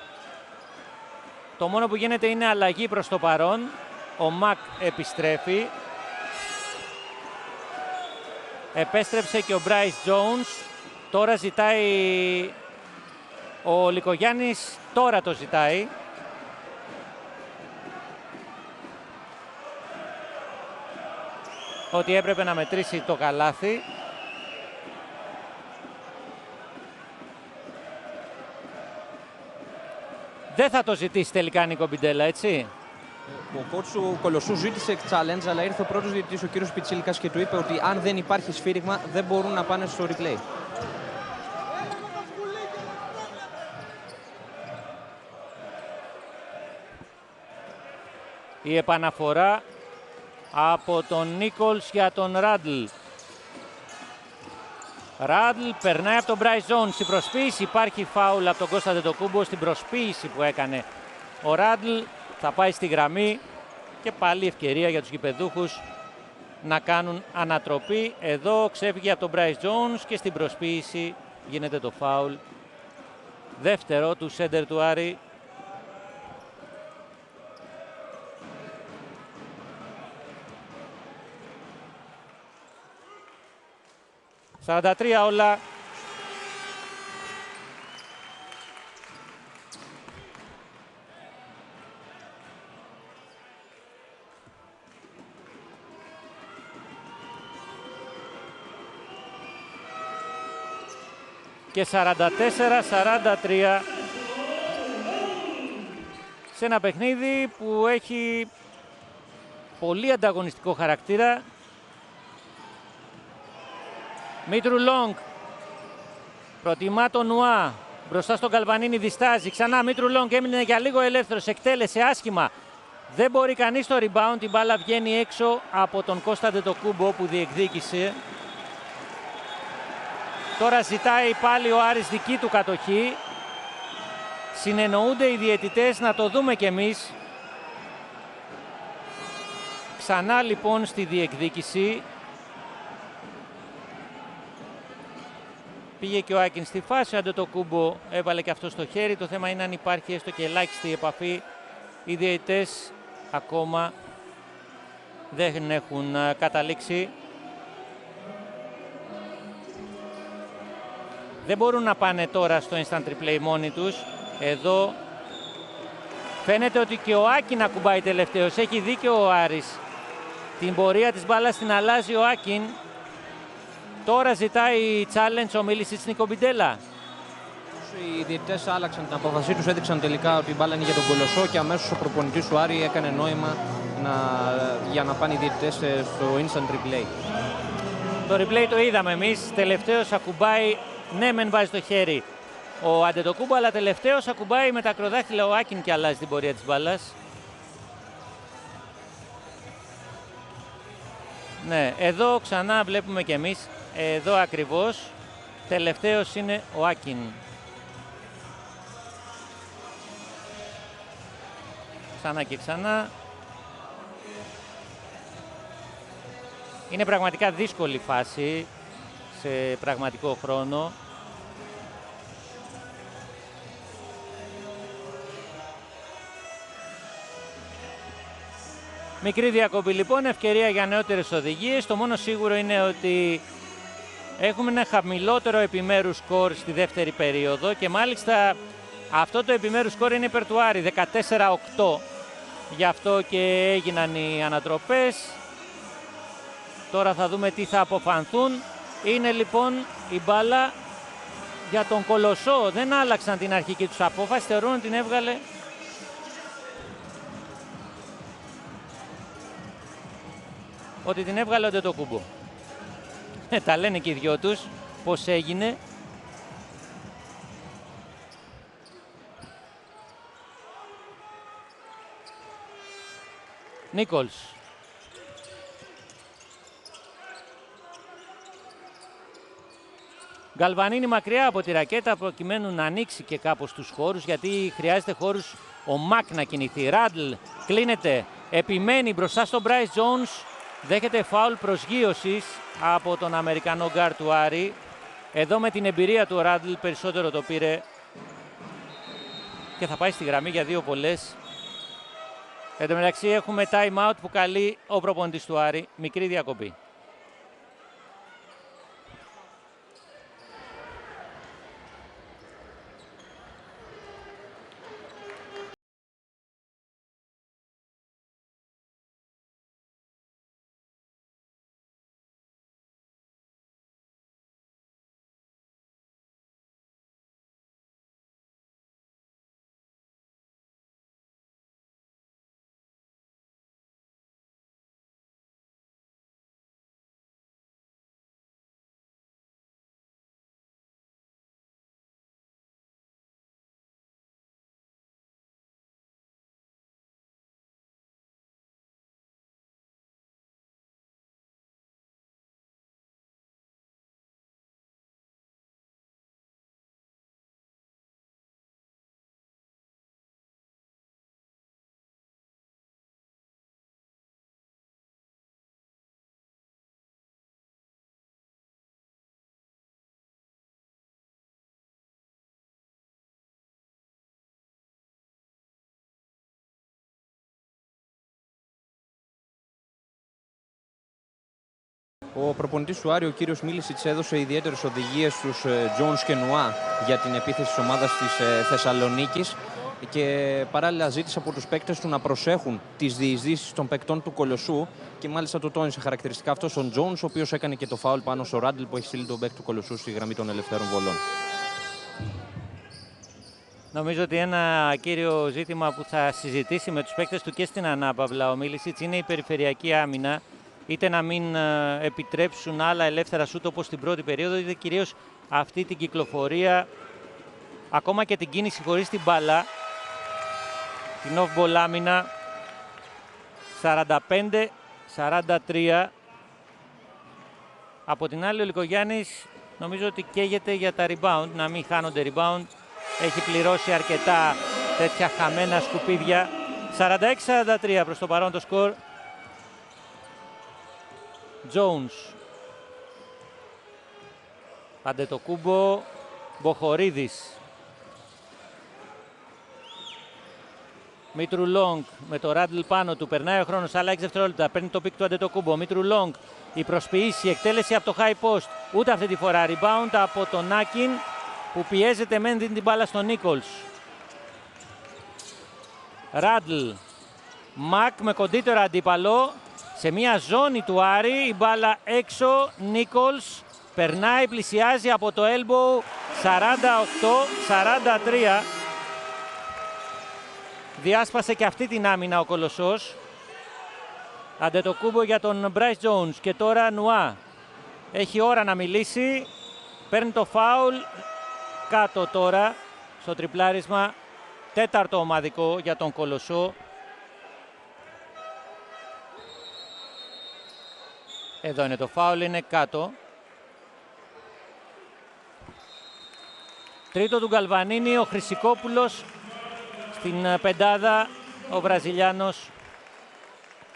Το μόνο που γίνεται είναι αλλαγή προς το παρόν. Ο Μακ επιστρέφει. Επέστρεψε και ο Bryce Jones. Τώρα ζητάει ο Λικογιάννης, τώρα το ζητάει. Ότι έπρεπε να μετρήσει το καλάθι. Δεν θα το ζητήσει τελικά Νίκο Μπιντέλα, έτσι. Ο coach του Κολοσσού ζήτησε challenge, αλλά ήρθε ο πρώτος διαιτητής, ο κύριος Πιτσίλικας, και του είπε ότι αν δεν υπάρχει σφύριγμα δεν μπορούν να πάνε στο replay. Η επαναφορά από τον Νίκολς για τον Ράντλ. Ράντλ περνάει από τον Bryce Jones. Στην προσποίηση υπάρχει φάουλ από τον Κώστα Αντετοκούμπο. Στην προσποίηση που έκανε ο Ράντλ θα πάει στη γραμμή και πάλι ευκαιρία για τους γηπεδούχους να κάνουν ανατροπή. Εδώ ξέφυγε από τον Bryce Jones και στην προσποίηση γίνεται το φάουλ. Δεύτερο του σέντερ του Άρη. «43 όλα». Και 44-43 σε ένα παιχνίδι που έχει πολύ ανταγωνιστικό χαρακτήρα. Μήτρου Λόγκ προτιμά τον Νουά, μπροστά στον Γκαλβανίνη διστάζει, ξανά Μήτρου Λόγκ, έμεινε για λίγο ελεύθερος, εκτέλεσε άσχημα, δεν μπορεί κανείς το rebound, η μπάλα βγαίνει έξω από τον Κώστα Αντετοκούμπο που διεκδίκησε. Τώρα ζητάει πάλι ο Άρης δική του κατοχή, συνεννοούνται οι διαιτητές, να το δούμε κι εμείς. Ξανά λοιπόν στη διεκδίκηση. Πήγε και ο Άκιν στη φάση, ο Αντετοκούμπο έβαλε και αυτό στο χέρι. Το θέμα είναι αν υπάρχει έστω και ελάχιστη επαφή. Οι διαιτητές ακόμα δεν έχουν καταλήξει. Δεν μπορούν να πάνε τώρα στο instant replay μόνοι τους. Εδώ φαίνεται ότι και ο Άκιν ακουμπάει τελευταίος. Έχει δίκιο ο Άρης. Την πορεία της μπάλας την αλλάζει ο Άκιν. Τώρα ζητάει challenge ο Μίλησιτς Νίκο Μπιντέλα. Οι διαιτητές άλλαξαν την απόφασή τους, έδειξαν τελικά ότι η μπάλα είναι για τον Κολοσσό και αμέσως ο προπονητής του Άρη έκανε νόημα για να πάνε οι διαιτητές στο instant replay. Το replay το είδαμε εμείς. Τελευταίος ακουμπάει, ναι μεν βάζει το χέρι ο Αντετοκούμπο, αλλά τελευταίος ακουμπάει με τα ακροδάχτυλα ο Άκιν και αλλάζει την πορεία της μπάλας. Ναι, εδώ ξανά βλέπουμε και εμείς, εδώ ακριβώς, τελευταίος είναι ο Άκιν. Ξανά και ξανά. Είναι πραγματικά δύσκολη φάση σε πραγματικό χρόνο. Μικρή διακοπή λοιπόν, ευκαιρία για νεότερες οδηγίες. Το μόνο σίγουρο είναι ότι έχουμε ένα χαμηλότερο επιμέρους σκορ στη δεύτερη περίοδο και μάλιστα αυτό το επιμέρους σκορ είναι υπέρ του Άρη, 14-8. Γι' αυτό και έγιναν οι ανατροπές. Τώρα θα δούμε τι θα αποφανθούν. Είναι λοιπόν η μπάλα για τον Κολοσσό. Δεν άλλαξαν την αρχική τους απόφαση, θεωρούν ότι την έβγαλε ο Αντετοκούμπο. Τα λένε και οι δυο τους πώς έγινε. Νίκολς. Γκαλβανίνη μακριά από τη ρακέτα προκειμένου να ανοίξει και κάπως τους χώρους, γιατί χρειάζεται χώρους ο Μακ να κινηθεί. Ράντλ κλείνεται, επιμένει μπροστά στον Μπράις Τζόουνς, δέχεται φάουλ προσγείωσης από τον Αμερικανό γκάρ του Άρη. Εδώ με την εμπειρία του ο Ράντλ περισσότερο το πήρε και θα πάει στη γραμμή για δύο πολλές. Εν τω μεταξύ έχουμε time out που καλεί ο προπονητής του Άρη, μικρή διακοπή. Ο προπονητής του Άρη, ο κύριος Μίλησιτς, έδωσε ιδιαίτερες οδηγίες στους Τζόουνς και Νουά για την επίθεση της ομάδας της Θεσσαλονίκης και παράλληλα ζήτησε από τους παίκτες του να προσέχουν τις διεισδύσεις των παίκτων του Κολοσσού και μάλιστα το τόνισε χαρακτηριστικά αυτό στον Τζόουνς, ο οποίος έκανε και το φάουλ πάνω στο Ράντλ που έχει στείλει τον παίκτη του Κολοσσού στη γραμμή των ελευθέρων βολών. Νομίζω ότι ένα κύριο ζήτημα που θα συζητήσει με τους παίκτες του και στην ανάπαυλα ο Μίλησιτς είναι η περιφερειακή άμυνα. Είτε να μην επιτρέψουν άλλα ελεύθερα σούτ όπως στην πρώτη περίοδο, είτε κυρίως αυτή την κυκλοφορία, ακόμα και την κίνηση χωρίς την μπάλα, την off-ball άμυνα. 45-43. Από την άλλη ο Λυκογιάννης νομίζω ότι καίγεται για τα rebound, να μην χάνονται rebound. Έχει πληρώσει αρκετά τέτοια χαμένα σκουπίδια. 46-43 προς το παρόν το σκορ. Τζόουνς, Αντετοκούμπο, Μποχορίδης, Μήτρου Λόγκ με το Ράντλ πάνω του, περνάει ο χρόνος, άλλα 6 δευτερόλεπτα, παίρνει το πικ του Αντετοκούμπο, Μήτρου Λόγκ, η προσποιήση, εκτέλεση από το high post, ούτε αυτή τη φορά, rebound από τον Άκιν που πιέζεται, μεν δίνει την μπάλα στον Νίκολς. Ράντλ, Μακ με κοντύτερο αντίπαλο, σε μια ζώνη του Άρη, η μπάλα έξω, Νίκολς περνάει, πλησιάζει από το elbow, 48-43. Διάσπασε και αυτή την άμυνα ο Κολοσσός. Αντετοκούμπο για τον Bryce Jones και τώρα Νουά. Έχει ώρα να μιλήσει. Παίρνει το φάουλ. Κάτω τώρα στο τριπλάρισμα. Τέταρτο ομαδικό για τον Κολοσσό. Εδώ είναι το φάουλ, είναι κάτω. Τρίτο του Γκαλβανίνη, ο Χρυσικόπουλος στην πεντάδα, ο Βραζιλιάνος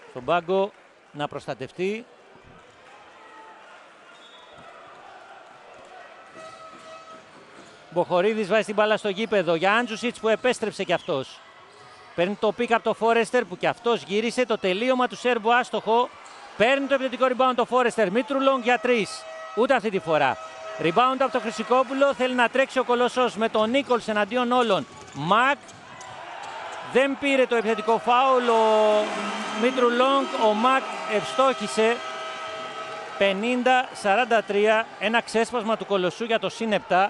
στον πάγκο να προστατευτεί. Μποχορίδης βάζει την μπάλα στο γήπεδο για Άντζουσιτς που επέστρεψε κι αυτός. Παίρνει το πικ από το Φόρεστερ που κι αυτός γύρισε, το τελείωμα του Σέρβου άστοχο. Παίρνει το επιθετικό rebound το Φόρεστερ, Μήτρουλονγκ για 3, ούτε αυτή τη φορά. Rebound από το Χρυσικόπουλο, θέλει να τρέξει ο Κολοσσός με τον Νίκολς εναντίον όλων. Μακ, δεν πήρε το επιθετικό φάουλ ο Μήτρουλονγκ, ο Μακ ευστόχησε. 50-43, ένα ξέσπασμα του Κολοσσού για το συν 7.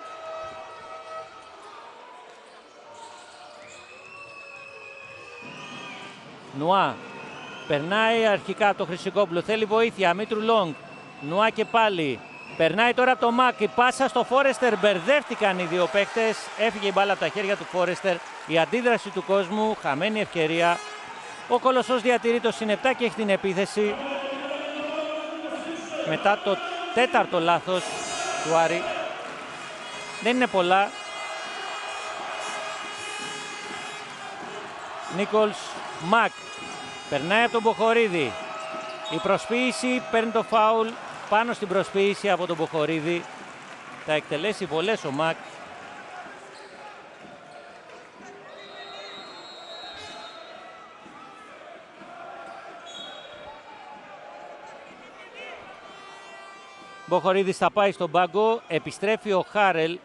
Νουά, περνάει αρχικά από το Χρυσικόπουλο, θέλει βοήθεια, Μήτρουλονγκ, Νουά και πάλι. Περνάει τώρα από το Μακ, η πάσα στο Φόρεστερ, μπερδεύτηκαν οι δύο παίκτες, έφυγε η μπάλα από τα χέρια του Φόρεστερ, η αντίδραση του κόσμου, χαμένη ευκαιρία. Ο Κολοσσός διατηρεί το συν 7 και έχει την επίθεση. Μετά το τέταρτο λάθος του Άρη. Δεν είναι πολλά. Νίκολς, Μακ, περνάει από τον Μποχορίδη. Η προσποίηση, παίρνει το φάουλ πάνω στην προσποίηση από τον Μποχορίδη. Θα εκτελέσει πολλές ο Μακ. Μποχορίδης θα πάει στον πάγκο, επιστρέφει ο Χάρελ.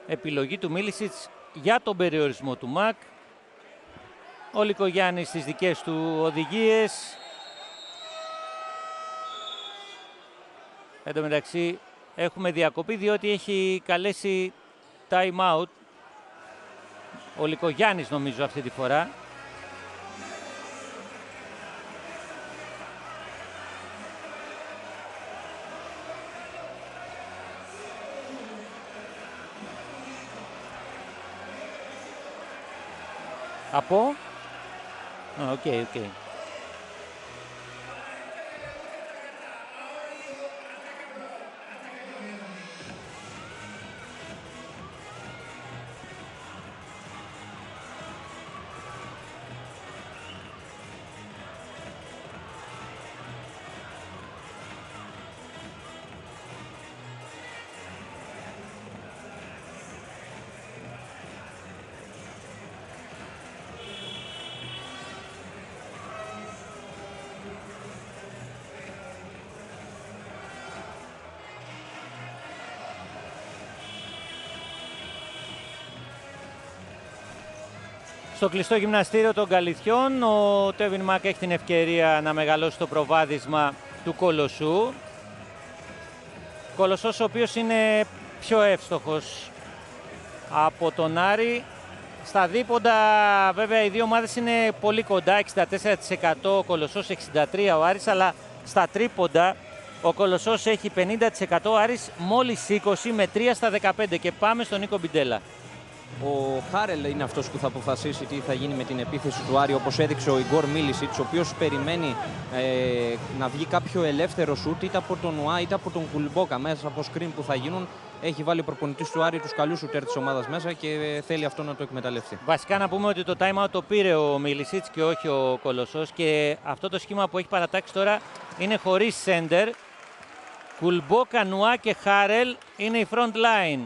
Επιλογή του Μίλισιτς για τον περιορισμό του Μακ. Ο Λικογιάννης στις δικές του οδηγίες. Εν τω μεταξύ έχουμε διακοπή διότι έχει καλέσει time out ο Λικογιάννης νομίζω αυτή τη φορά. Από... οκ. Στο κλειστό γυμναστήριο των Καλυθιών, ο Τέβιν Μακ έχει την ευκαιρία να μεγαλώσει το προβάδισμα του Κολοσσού. Κολοσσός ο οποίος είναι πιο εύστοχος από τον Άρη. Στα δίποντα βέβαια οι δύο ομάδες είναι πολύ κοντά, 64% ο Κολοσσός, 63% ο Άρης, αλλά στα τρίποντα ο Κολοσσός έχει 50%, ο Άρης μόλις 20 με 3 στα 15 και πάμε στον Νίκο Μπιντέλα. Ο Χάρελ είναι αυτός που θα αποφασίσει τι θα γίνει με την επίθεση του Άρη, όπως έδειξε ο Ιγκόρ Μίλισιτς, ο οποίος περιμένει να βγει κάποιο ελεύθερο σούτ είτε από τον Νουά είτε από τον Κουλμπόκα μέσα από screen που θα γίνουν. Έχει βάλει ο προπονητής του Άρη τους καλούς σουτέρ της ομάδας μέσα και θέλει αυτό να το εκμεταλλευτεί. Βασικά να πούμε ότι το time out το πήρε ο Μίλισιτς και όχι ο Κολοσσός και αυτό το σχήμα που έχει παρατάξει τώρα είναι χωρίς σέντερ. Κουλμπόκα, Νουά και Χάρελ είναι η front line.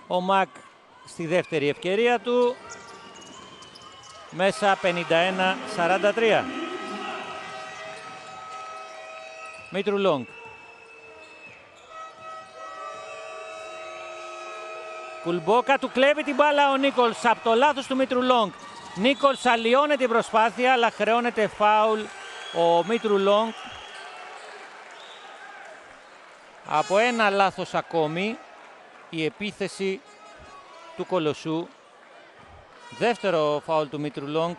Ο Μακ στη δεύτερη ευκαιρία του, μέσα 51-43. Μήτρουλονγκ. Κουλμπόκα, του κλέβει την μπάλα ο Νίκολς από το λάθος του Μήτρουλονγκ. Νίκολς αλλοιώνει την προσπάθεια αλλά χρεώνεται φάουλ ο Μήτρουλονγκ. Από ένα λάθος ακόμη η επίθεση του Κολοσσού. Δεύτερο φάουλ του Μήτρου Λόγκ.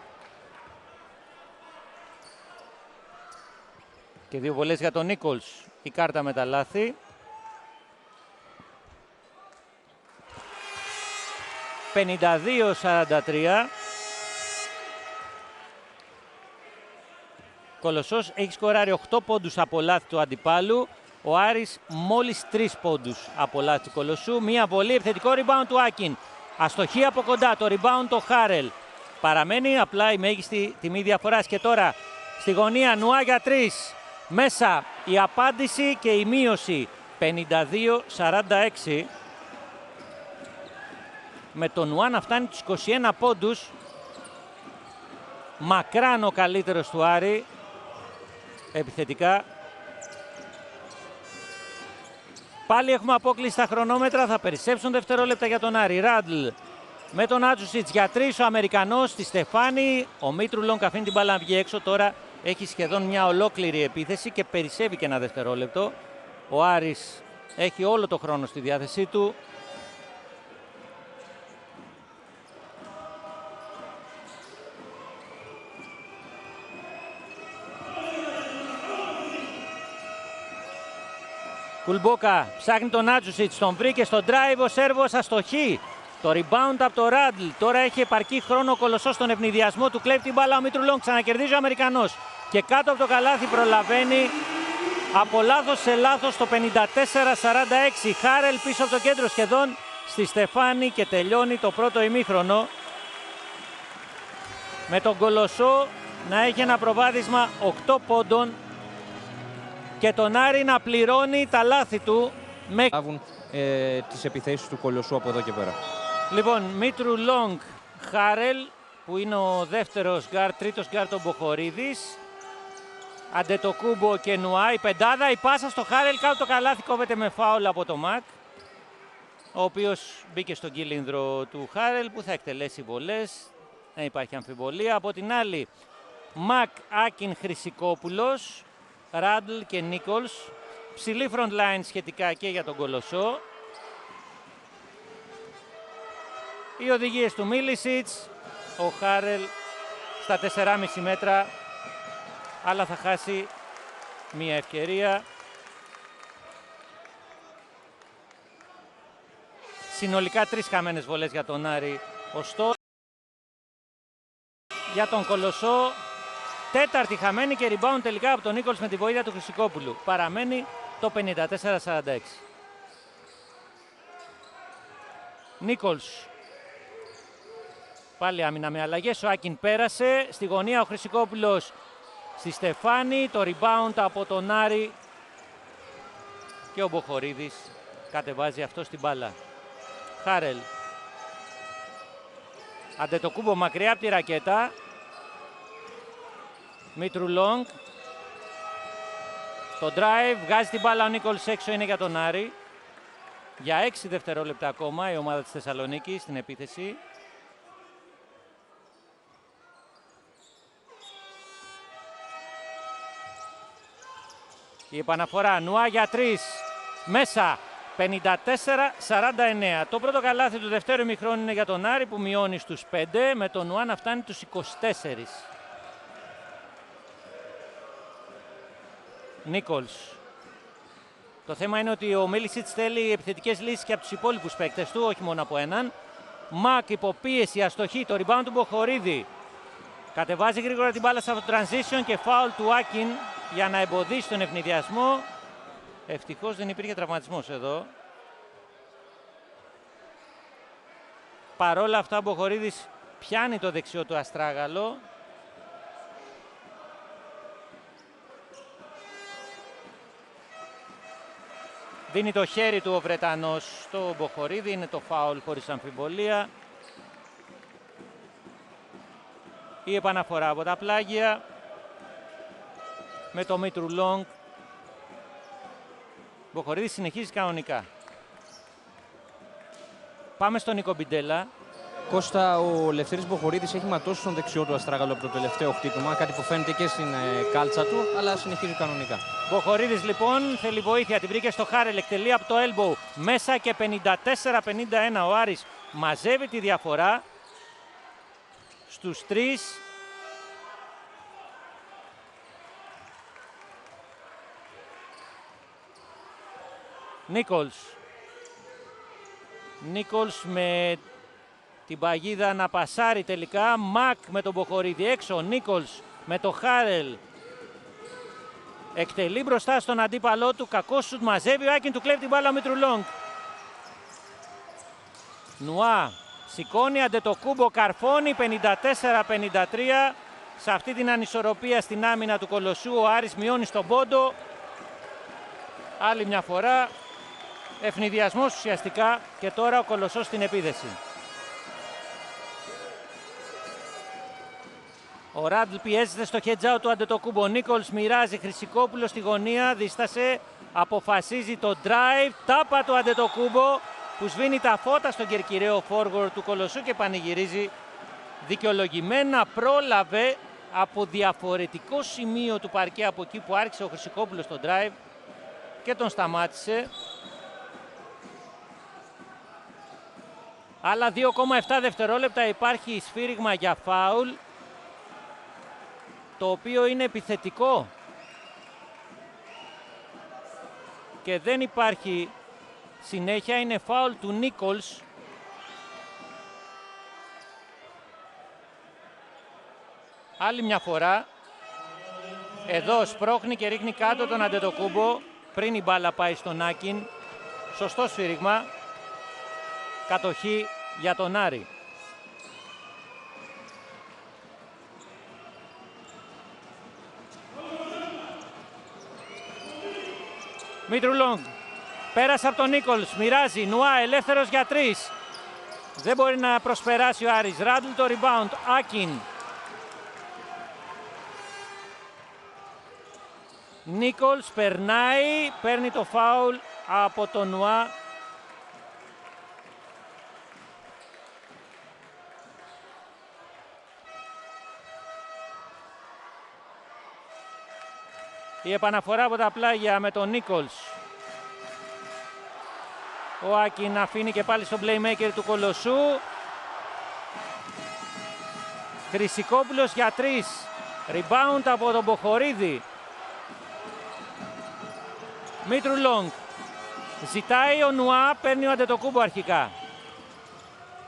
Και 2 βολές για τον Νίκολς. Η κάρτα με τα λάθη. 52-43. Κολοσσός έχει σκοράρει 8 πόντους από λάθη του αντιπάλου. Ο Άρης μόλις 3 πόντους από λάθη του Κολοσσού. Μία βολή, επιθετικό rebound του Άκιν. Αστοχή από κοντά, το rebound το Χάρελ. Παραμένει απλά η μέγιστη τιμή διαφοράς. Και τώρα στη γωνία Νουά για 3. Μέσα η απάντηση και η μείωση. 52-46. Με τον Νουά να φτάνει τους 21 πόντους. Μακράν ο καλύτερος του Άρη. Επιθετικά. Πάλι έχουμε απόκληση στα χρονόμετρα. Θα περισσέψουν δευτερόλεπτα για τον Άρη. Ράντλ με τον Άτζουσιτς για 3. Ο Αμερικανός στη Στεφάνη. Ο Μήτρου Λόγκ αφήνει την μπάλα να βγει έξω. Τώρα έχει σχεδόν μια ολόκληρη επίθεση και περισσεύει και ένα δευτερόλεπτο. Ο Άρης έχει όλο το χρόνο στη διάθεσή του. Κουλμπόκα ψάχνει τον Άτζουσιτς, τον βρήκε στο drive, ο Σέρβος αστοχή. Το rebound από το Ράντλ. Τώρα έχει επαρκή χρόνο ο Κολοσσός στον ευνηδιασμό του. Κλέβει την μπάλα ο Μήτρου Λόγκ. Ξανακερδίζει ο Αμερικανός. Και κάτω από το καλάθι προλαβαίνει από λάθος σε λάθος το 54-46. Χάρελ πίσω από το κέντρο σχεδόν στη Στεφάνη και τελειώνει το πρώτο ημίχρονο. Με τον Κολοσσό να έχει ένα προβάδισμα 8 πόντων και τον Άρη να πληρώνει τα λάθη του. Λάβουν τις επιθέσεις του Κολοσσού από εδώ και πέρα. Λοιπόν, Μήτρου Λόγκ, Χάρελ που είναι ο δεύτερος γκάρ, τρίτος γκάρ τον Μποχορίδης. Αντετοκούμπο και Νουά, η πεντάδα, η πάσα στο Χάρελ, κάτω το καλάθι κόβεται με φάουλ από το Μακ, ο οποίος μπήκε στον κύλινδρο του Χάρελ που θα εκτελέσει βολές, δεν υπάρχει αμφιβολία. Από την άλλη, Μακ, Άκιν, Χρυσικόπουλος, Ράντλ και Νίκολς, ψηλή front line σχετικά και για τον Κολοσσό. Οι οδηγίες του Μίλισιτς, ο Χάρελ στα 4,5 μέτρα, αλλά θα χάσει μία ευκαιρία. Συνολικά 3 χαμένες βολές για τον Άρη. Ωστόσο, για τον Κολοσσό, τέταρτη χαμένη και rebound τελικά από τον Νίκολς με τη βοήθεια του Χρυσικόπουλου. Παραμένει το 54-46. Νίκολς. Πάλι άμυνα με αλλαγές, ο Άκιν πέρασε. Στη γωνία ο Χρυσικόπουλος στη Στεφάνη. Το rebound από τον Άρη. Και ο Μποχορίδης κατεβάζει αυτό στην μπάλα. Χάρελ. Αντετοκούμπο μακριά από τη ρακέτα. Μήτρου Λόγκ. Το drive, βγάζει την μπάλα ο Νίκολς έξω, είναι για τον Άρη. Για 6 δευτερόλεπτα ακόμα η ομάδα της Θεσσαλονίκης στην επίθεση. Η επαναφορά, Νουά για 3, μέσα, 54-49. Το πρώτο καλάθι του δεύτερου ημιχρόνου είναι για τον Άρη που μειώνει στους 5, με τον Νουά να φτάνει τους 24. Νίκολς. Το θέμα είναι ότι ο Μίλισιτς θέλει επιθετικές λύσεις και από τους υπόλοιπους παίκτες του, όχι μόνο από έναν. Μακ υποπίεση, αστοχή, το rebound του Μποχορίδη. Κατεβάζει γρήγορα την μπάλα στο transition και foul του Άκιν για να εμποδίσει τον ευνηδιασμό. Ευτυχώς δεν υπήρχε τραυματισμός εδώ. Παρόλα αυτά ο Μποχορίδης πιάνει το δεξιό του αστράγαλο. Δίνει το χέρι του ο Βρετανός στο Μποχορίδη, είναι το φάουλ χωρίς αμφιβολία. Η επαναφορά από τα πλάγια με το Μήτρου Λόγκ. Μποχορίδης συνεχίζει κανονικά. Πάμε στον Νίκο Μπιντέλα. Κώστα, ο Λευτέρης Μποχορίδης έχει ματώσει στον δεξιό του αστράγαλο από το τελευταίο χτύπημα, κάτι που φαίνεται και στην κάλτσα του, αλλά συνεχίζει κανονικά. Μποχορίδης λοιπόν θέλει βοήθεια, την βρήκε στο Χάρελ, εκτελεί από το elbow μέσα και 54-51. Ο Άρης μαζεύει τη διαφορά στους 3. Νίκολς με την παγίδα να πασάρει τελικά. Μακ με τον Μποχορίδη έξω. Νίκολς με το Χάρελ. Εκτελεί μπροστά στον αντίπαλό του. Κακό σουτ, μαζεύει. Ο Άκιν του κλέβει την μπάλα ο Μητρουλόγκ. Νουά σηκώνει, Αντετοκούμπο καρφώνει. 54-53. Σε αυτή την ανισορροπία στην άμυνα του Κολοσσού ο Άρης μειώνει στον πόντο. Άλλη μια φορά ευνηδιασμός ουσιαστικά και τώρα ο Κολοσσός στην επίδεση. Ο Ράντλ πιέζεται στο heads out του Αντετοκούμπο. Νίκολς μοιράζει, Χρυσικόπουλο στη γωνία, δίστασε, αποφασίζει το drive, τάπα του Αντετοκούμπο που σβήνει τα φώτα στον κερκυραίο forward του Κολοσσού και πανηγυρίζει. Δικαιολογημένα πρόλαβε από διαφορετικό σημείο του παρκέ από εκεί που άρχισε ο Χρυσικόπουλος το drive και τον σταμάτησε. Άλλα 2,7 δευτερόλεπτα υπάρχει σφύριγμα για φάουλ, το οποίο είναι επιθετικό και δεν υπάρχει συνέχεια. Είναι φάουλ του Νίκολς. Άλλη μια φορά. Εδώ σπρώχνει και ρίχνει κάτω τον Αντετοκούμπο πριν η μπάλα πάει στον Άκιν. Σωστό σφύριγμα. Κατοχή για τον Άρη. Μητρουλόγκ πέρασε από τον Νίκολς, μοιράζει, Νουά ελεύθερος για 3. Δεν μπορεί να προσπεράσει ο Άρης. Ράντλ το rebound, Άκιν. Νίκολς περνάει, παίρνει το φάουλ από τον Νουά. Η επαναφορά από τα πλάγια με τον Νίκολς. Ο Άκιν αφήνει και πάλι στον playmaker του Κολοσσού. Χρυσικόπουλος για 3. Rebound από τον Μποχορίδη. Μητρουλόγκ. Ζητάει ο Νουά, παίρνει ο Αντετοκούμπο αρχικά.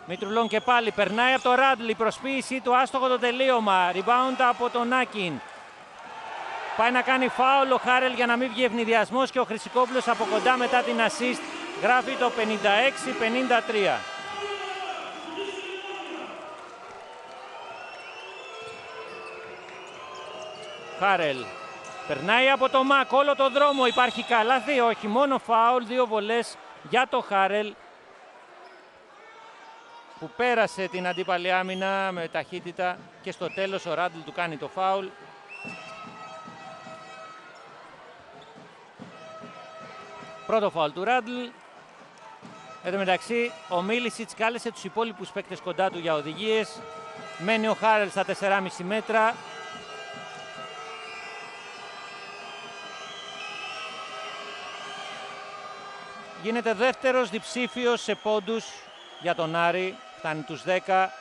Μητρουλόγκ και πάλι περνάει από το Ράντλ. Η προσποίησή του, άστοχο το τελείωμα. Rebound από τον Άκιν. Πάει να κάνει φάουλ ο Χάρελ για να μην βγει ευνηδιασμός και ο Χρυσικόπουλος από κοντά μετά την assist γράφει το 56-53. Χάρελ περνάει από το Μακ όλο το δρόμο, υπάρχει καλάθι, όχι, μόνο φάουλ, 2 βολές για το Χάρελ που πέρασε την αντίπαλη άμυνα με ταχύτητα και στο τέλος ο Ράντλ του κάνει το φάουλ. Πρώτο φάουλ του Ράντλ. Εν τω μεταξύ, ο Μίλισιτς κάλεσε τους υπόλοιπους παίκτες κοντά του για οδηγίες. Μένει ο Χάρελ στα 4,5 μέτρα. Γίνεται δεύτερος διψήφιος σε πόντους για τον Άρη. Φτάνει τους 10.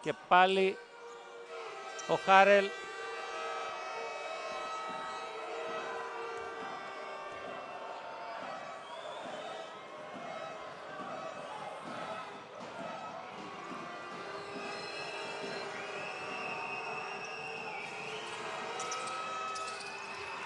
Και πάλι ο Χάρελ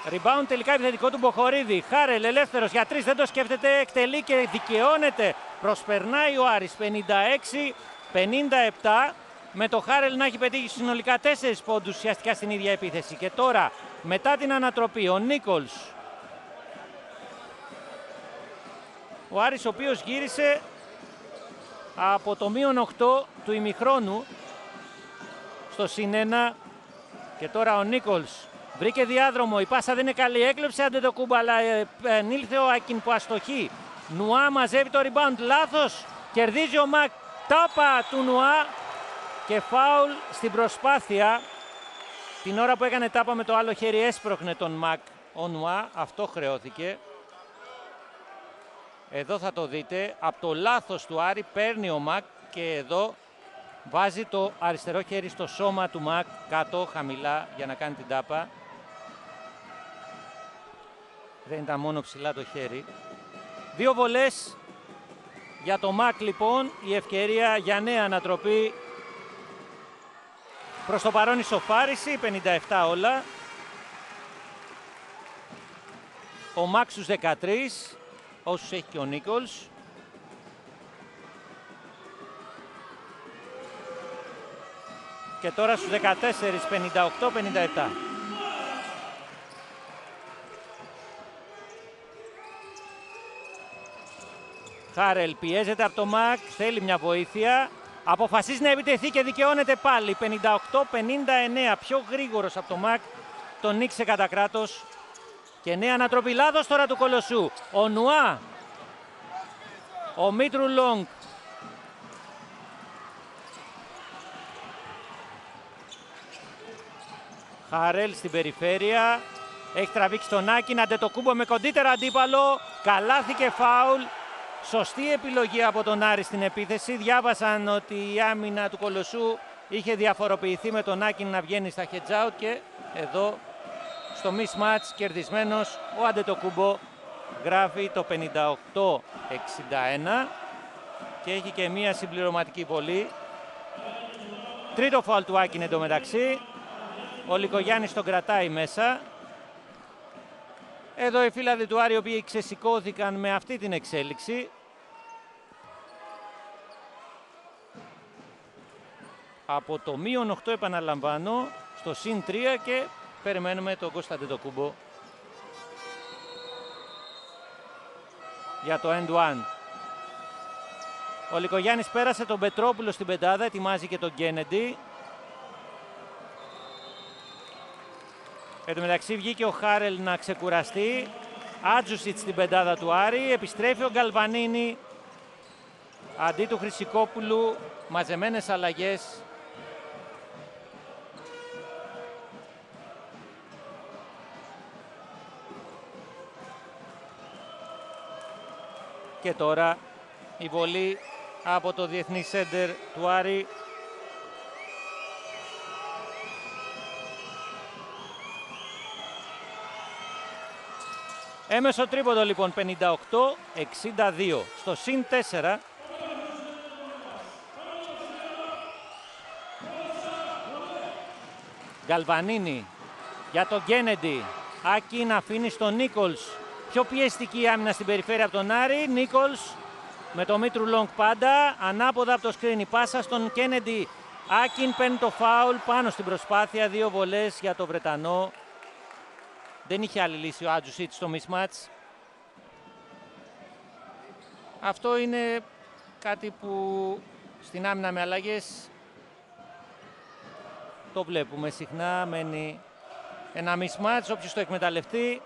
rebound τελικά επιθετικό του Μποχορίδη. Χάρελ ελεύθερος για 3, δεν το σκέφτεται, εκτελεί και δικαιώνεται. Προσπερνάει ο Άρης 56-57. Με το Χάρελ να έχει πετύχει συνολικά 4 πόντους ουσιαστικά στην ίδια επίθεση. Και τώρα, μετά την ανατροπή, ο Νίκολς. Ο Άρης ο οποίος γύρισε από το -8 του ημιχρόνου στο +1 Και τώρα ο Νίκολς βρήκε διάδρομο, η πάσα δεν είναι καλή, έκλεψε Αντετοκούμπο, αλλά ενήλθε ο Άκιν που αστοχεί. Νουά μαζεύει το rebound, λάθος, κερδίζει ο Μακ, τάπα του Νουά και φάουλ στην προσπάθεια. Την ώρα που έκανε τάπα με το άλλο χέρι έσπροχνε τον Μακ ο Νουά, αυτό χρεώθηκε. Εδώ θα το δείτε, από το λάθος του Άρη παίρνει ο Μακ και εδώ βάζει το αριστερό χέρι στο σώμα του Μακ κάτω χαμηλά για να κάνει την τάπα. Δεν ήταν μόνο ψηλά το χέρι. 2 βολές για το Μακ λοιπόν, η ευκαιρία για νέα ανατροπή. Προς το παρόν ισοφάριση, 57 όλα. Ο Μακ στους 13, όσους έχει και ο Νίκολς. Και τώρα στους 14, 58-57. Χάρελ πιέζεται από το Μακ, θέλει μια βοήθεια. Αποφασίζει να επιτεθεί και δικαιώνεται πάλι. 58-59, πιο γρήγορος από το Μακ. Τον νίξε κατά κράτος. Και νέα ανατροπή, λάθος τώρα του Κολοσσού. Ο Νουά, ο Μήτρου Λόγκ. Χαρέλ στην περιφέρεια. Έχει τραβήξει τον Άκιν, Αντετοκούμπο με κοντύτερο αντίπαλο. Καλάθι και φάουλ. Σωστή επιλογή από τον Άρη στην επίθεση. Διάβασαν ότι η άμυνα του Κολοσσού είχε διαφοροποιηθεί με τον Άκιν να βγαίνει στα hedge out και εδώ στο mismatch κερδισμένος ο Αντετοκούμπο γράφει το 58-61 και έχει και μία συμπληρωματική βολή. Τρίτο φάουλ του Άκιν εντωμεταξύ. Ο Λικογιάννης τον κρατάει μέσα. Εδώ οι φίλαδοι του Άρη οι οποίοι ξεσηκώθηκαν με αυτή την εξέλιξη. Από το -8 επαναλαμβάνω στο συν 3 και περιμένουμε τον Κώστα Αντετοκούμπο για το end one. Ο Λικογιάννης πέρασε τον Πετρόπουλο στην πεντάδα, ετοιμάζει και τον Κένεντι. Εν τω μεταξύ βγήκε ο Χάρελ να ξεκουραστεί. Άτζουσιτς στην πεντάδα του Άρη. Επιστρέφει ο Γκαλβανίνη αντί του Χρυσικόπουλου. Μαζεμένες αλλαγές. Και τώρα η βολή από το διεθνή σέντερ του Άρη. Έμεσο τρίποντο λοιπόν 58-62 στο συν 4. Γκαλβανίνη για τον Κένεντι. Άκιν αφήνει στον Νίκολς. Πιο πιεστική άμυνα στην περιφέρεια από τον Άρη. Νίκολς με το Μήτρου Λόγκ πάντα. Ανάποδα από το σκριν η πάσα στον Κένεντι. Άκιν παίρνει το φάουλ πάνω στην προσπάθεια. 2 βολές για το Βρετανό. Δεν είχε άλλη λύση ο Άτζουσιτς στο mismatch. Αυτό είναι κάτι που στην άμυνα με αλλαγές το βλέπουμε συχνά. Μένει ένα mismatch, όποιος το εκμεταλλευτεί.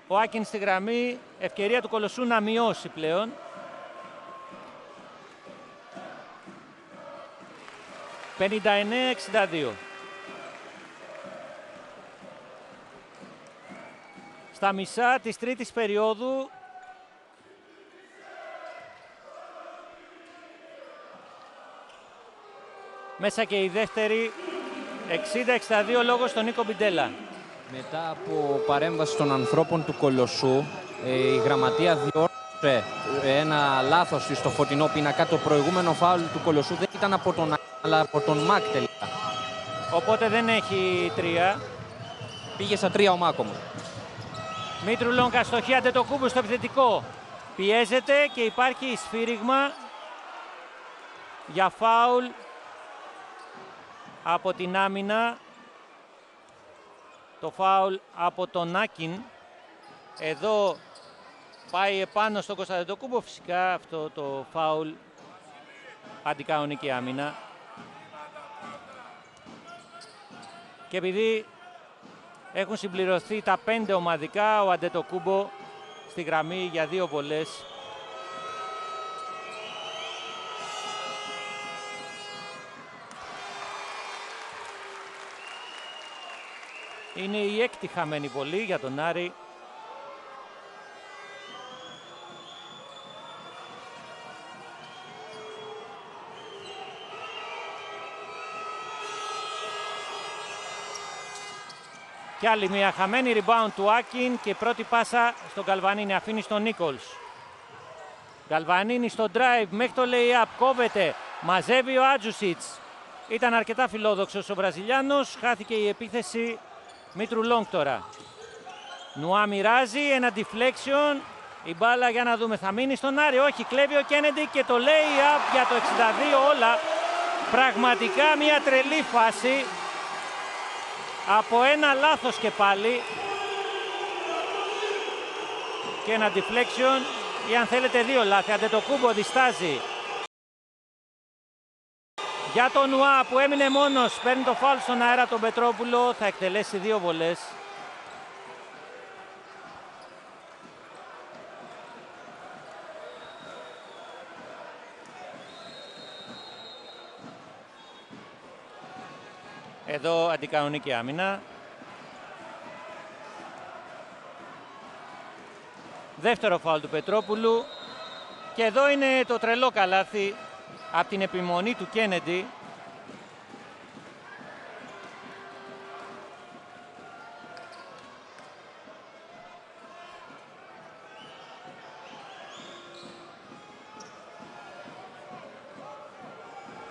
Ο Άκιν στη γραμμή, ευκαιρία του Κολοσσού να μειώσει πλέον. «59-62». Στα μισά της τρίτης περίοδου μέσα και η δεύτερη. 60-62 λόγω στον Νίκο Μπιντέλα. Μετά από παρέμβαση των ανθρώπων του Κολοσσού, η γραμματεία διόρθωσε ένα λάθος στο φωτεινό πίνακα. Το προηγούμενο φάουλ του Κολοσσού δεν ήταν από τον Άκιν, αλλά από τον Μακ τελικά. Οπότε δεν έχει 3. Πήγε στα 3 ο Μακ όμως. Μήτρου Λόγκ αστοχή, Αντετοκούμπο στο επιθετικό. Πιέζεται και υπάρχει σφύριγμα για φάουλ από την άμυνα. Το φάουλ από τον Άκιν. Εδώ πάει επάνω στον Κώστα Αντετοκούμπο. Φυσικά αυτό το φάουλ αντικανονική άμυνα. Και επειδή έχουν συμπληρωθεί τα 5 ομαδικά, ο Αντετοκούμπο στη γραμμή για 2 βολές. Είναι η 6η χαμένη βολή για τον Άρη. Και άλλη μια χαμένη, rebound του Άκιν και πρώτη πάσα στον Γκαλβανίνη, αφήνει στον Νίκολς. Γκαλβανίνη στο drive μέχρι το lay-up, κόβεται, μαζεύει ο Άτζουσιτς. Ήταν αρκετά φιλόδοξος ο Βραζιλιάνος, χάθηκε η επίθεση Μήτρου Λόγκ τώρα. Νουά μοιράζει, ένα deflection, η μπάλα για να δούμε θα μείνει στον Άρη, όχι, κλέβει ο Κένεντι και το lay-up για το 62 όλα. Πραγματικά μια τρελή φάση. Από ένα λάθος και πάλι και ένα deflection ή αν θέλετε 2 λάθη. Αντετοκούμπο διστάζει για τον Νουά που έμεινε μόνος, παίρνει το φάουλ στον αέρα τον Πετρόπουλο, θα εκτελέσει 2 βολές. Εδώ αντικανονική άμυνα. Δεύτερο φάουλ του Πετρόπουλου. Και εδώ είναι το τρελό καλάθι από την επιμονή του Κένεντι.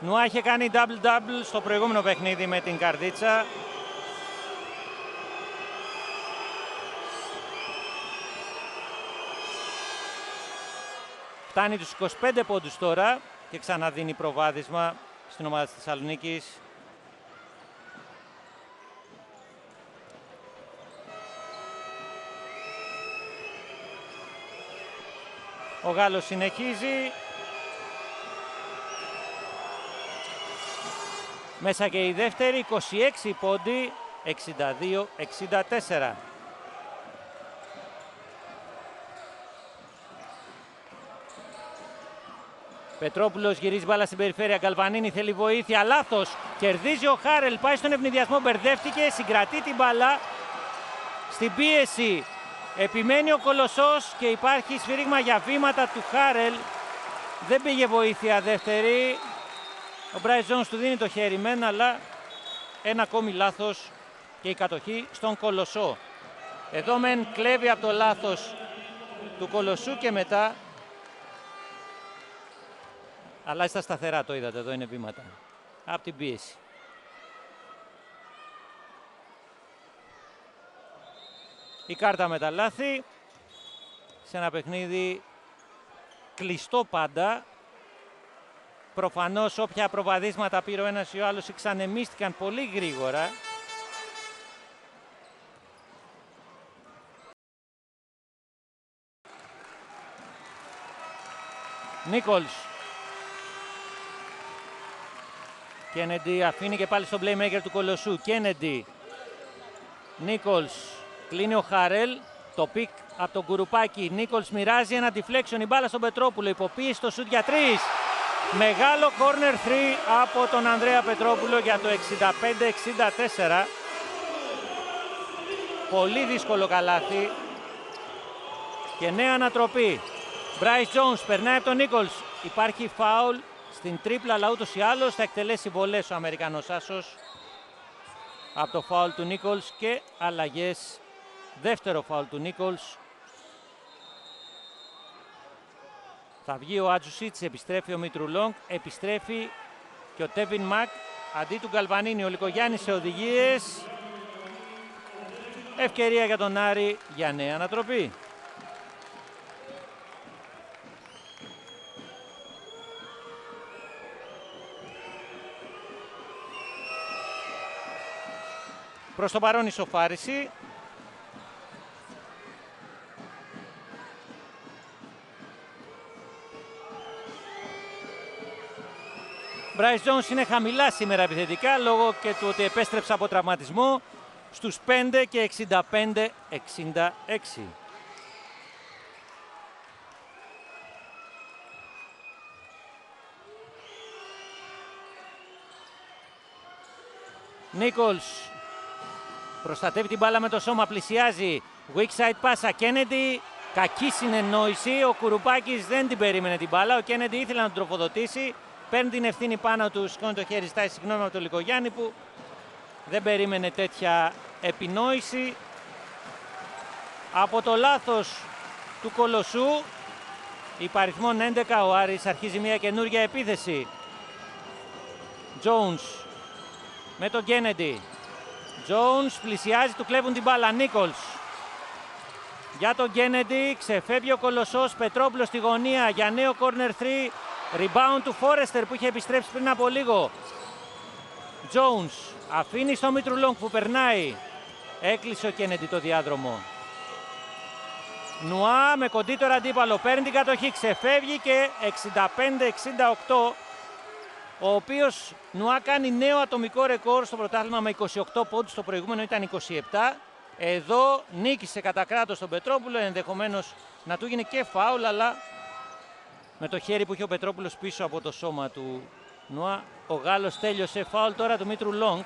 Νουά είχε κάνει double-double στο προηγούμενο παιχνίδι με την Καρδίτσα. Φτάνει τους 25 πόντους τώρα και ξαναδίνει προβάδισμα στην ομάδα της Θεσσαλονίκης. Ο Γάλλος συνεχίζει. Μέσα και η δεύτερη, 26 πόντι, 62-64. Πετρόπουλος γυρίζει μπάλα στην περιφέρεια, Γκαλβανίνη θέλει βοήθεια, λάθος, κερδίζει ο Χάρελ, πάει στον ευνηδιασμό, μπερδεύτηκε, συγκρατεί την μπάλα. Στην πίεση επιμένει ο Κολοσσός και υπάρχει σφύριγμα για βήματα του Χάρελ. Δεν πήγε βοήθεια δεύτερη. Ο Μπράις Τζόνς του δίνει το χέρι μεν, αλλά ένα ακόμη λάθος και η κατοχή στον Κολοσσό. Εδώ μεν κλέβει από το λάθος του Κολοσσού και μετά, αλλά στα σταθερά, το είδατε, εδώ είναι βήματα από την πίεση. Η κάρτα με τα λάθη σε ένα παιχνίδι κλειστό πάντα. Προφανώς όποια προβαδίσματα πήρε ο ένας ή ο άλλος εξανεμίστηκαν πολύ γρήγορα. Νίκολς. Κένεντι αφήνει και πάλι στον playmaker του Κολοσσού. Κένεντι. Νίκολς. Κλείνει ο Χαρέλ. Το πικ από τον Κουρουπάκη. Νίκολς μοιράζει ένα deflection. Η μπάλα στον Πετρόπουλο. Υποποίηση στο σουτ για 3. Μεγάλο corner 3 από τον Ανδρέα Πετρόπουλο για το 65-64. Πολύ δύσκολο καλάθι. Και νέα ανατροπή. Μπράις Τζόνς περνάει από τον Νίκολς. Υπάρχει φάουλ στην τρίπλα, αλλά ούτως ή άλλως θα εκτελέσει βολές ο Αμερικανός άσος από το φάουλ του Νίκολς και αλλαγές. Δεύτερο φάουλ του Νίκολς. Θα βγει ο Άτζουσιτς, επιστρέφει ο Μήτρου Λόγκ, επιστρέφει και ο Τέβιν Μακ αντί του Γκαλβανίνη. Ο Λικογιάννης σε οδηγίες. Ευκαιρία για τον Άρη για νέα ανατροπή. Προς το παρόν ισοφάριση. Bryce Jones είναι χαμηλά σήμερα επιθετικά λόγω και του ότι επέστρεψε από τραυματισμό στους 5 και 65-66. Νίκολς προστατεύει την μπάλα με το σώμα, πλησιάζει. Weak side πάσα, Kennedy, κακή συνεννόηση. Ο Κουρουπάκης δεν την περίμενε την μπάλα. Ο Kennedy ήθελε να τον τροφοδοτήσει. Παίρνει την ευθύνη πάνω του, σηκώνει το χέρι, ζητάει συγγνώμη από τον Λικογιάννη που δεν περίμενε τέτοια επινόηση. Από το λάθος του Κολοσσού, υπαριθμόν 11, ο Άρης αρχίζει μια καινούργια επίθεση. Jones με τον Kennedy. Jones πλησιάζει, του κλέβουν την μπάλα. Νίκολς για τον Kennedy, ξεφεύγει ο Κολοσσός. Πετρόπουλος στη γωνία για νέο corner 3. Rebound του Forrester που είχε επιστρέψει πριν από λίγο. Jones αφήνει στο Μήτρου-Λόγκ που περνάει. Έκλεισε ο Kennedy το διάδρομο. Νουά με κοντύτερο αντίπαλο, παίρνει την κατοχή, ξεφεύγει και 65-68. Ο οποίος Νουά κάνει νέο ατομικό ρεκόρ στο πρωτάθλημα με 28 πόντους, το προηγούμενο ήταν 27. Εδώ νίκησε κατά κράτος τον Πετρόπουλο, ενδεχομένως να του γίνει και φάουλ, αλλά με το χέρι που είχε ο Πετρόπουλος πίσω από το σώμα του Νουά, ο Γάλλος τέλειωσε. Φάουλ τώρα του Μήτρου-Λόγκ.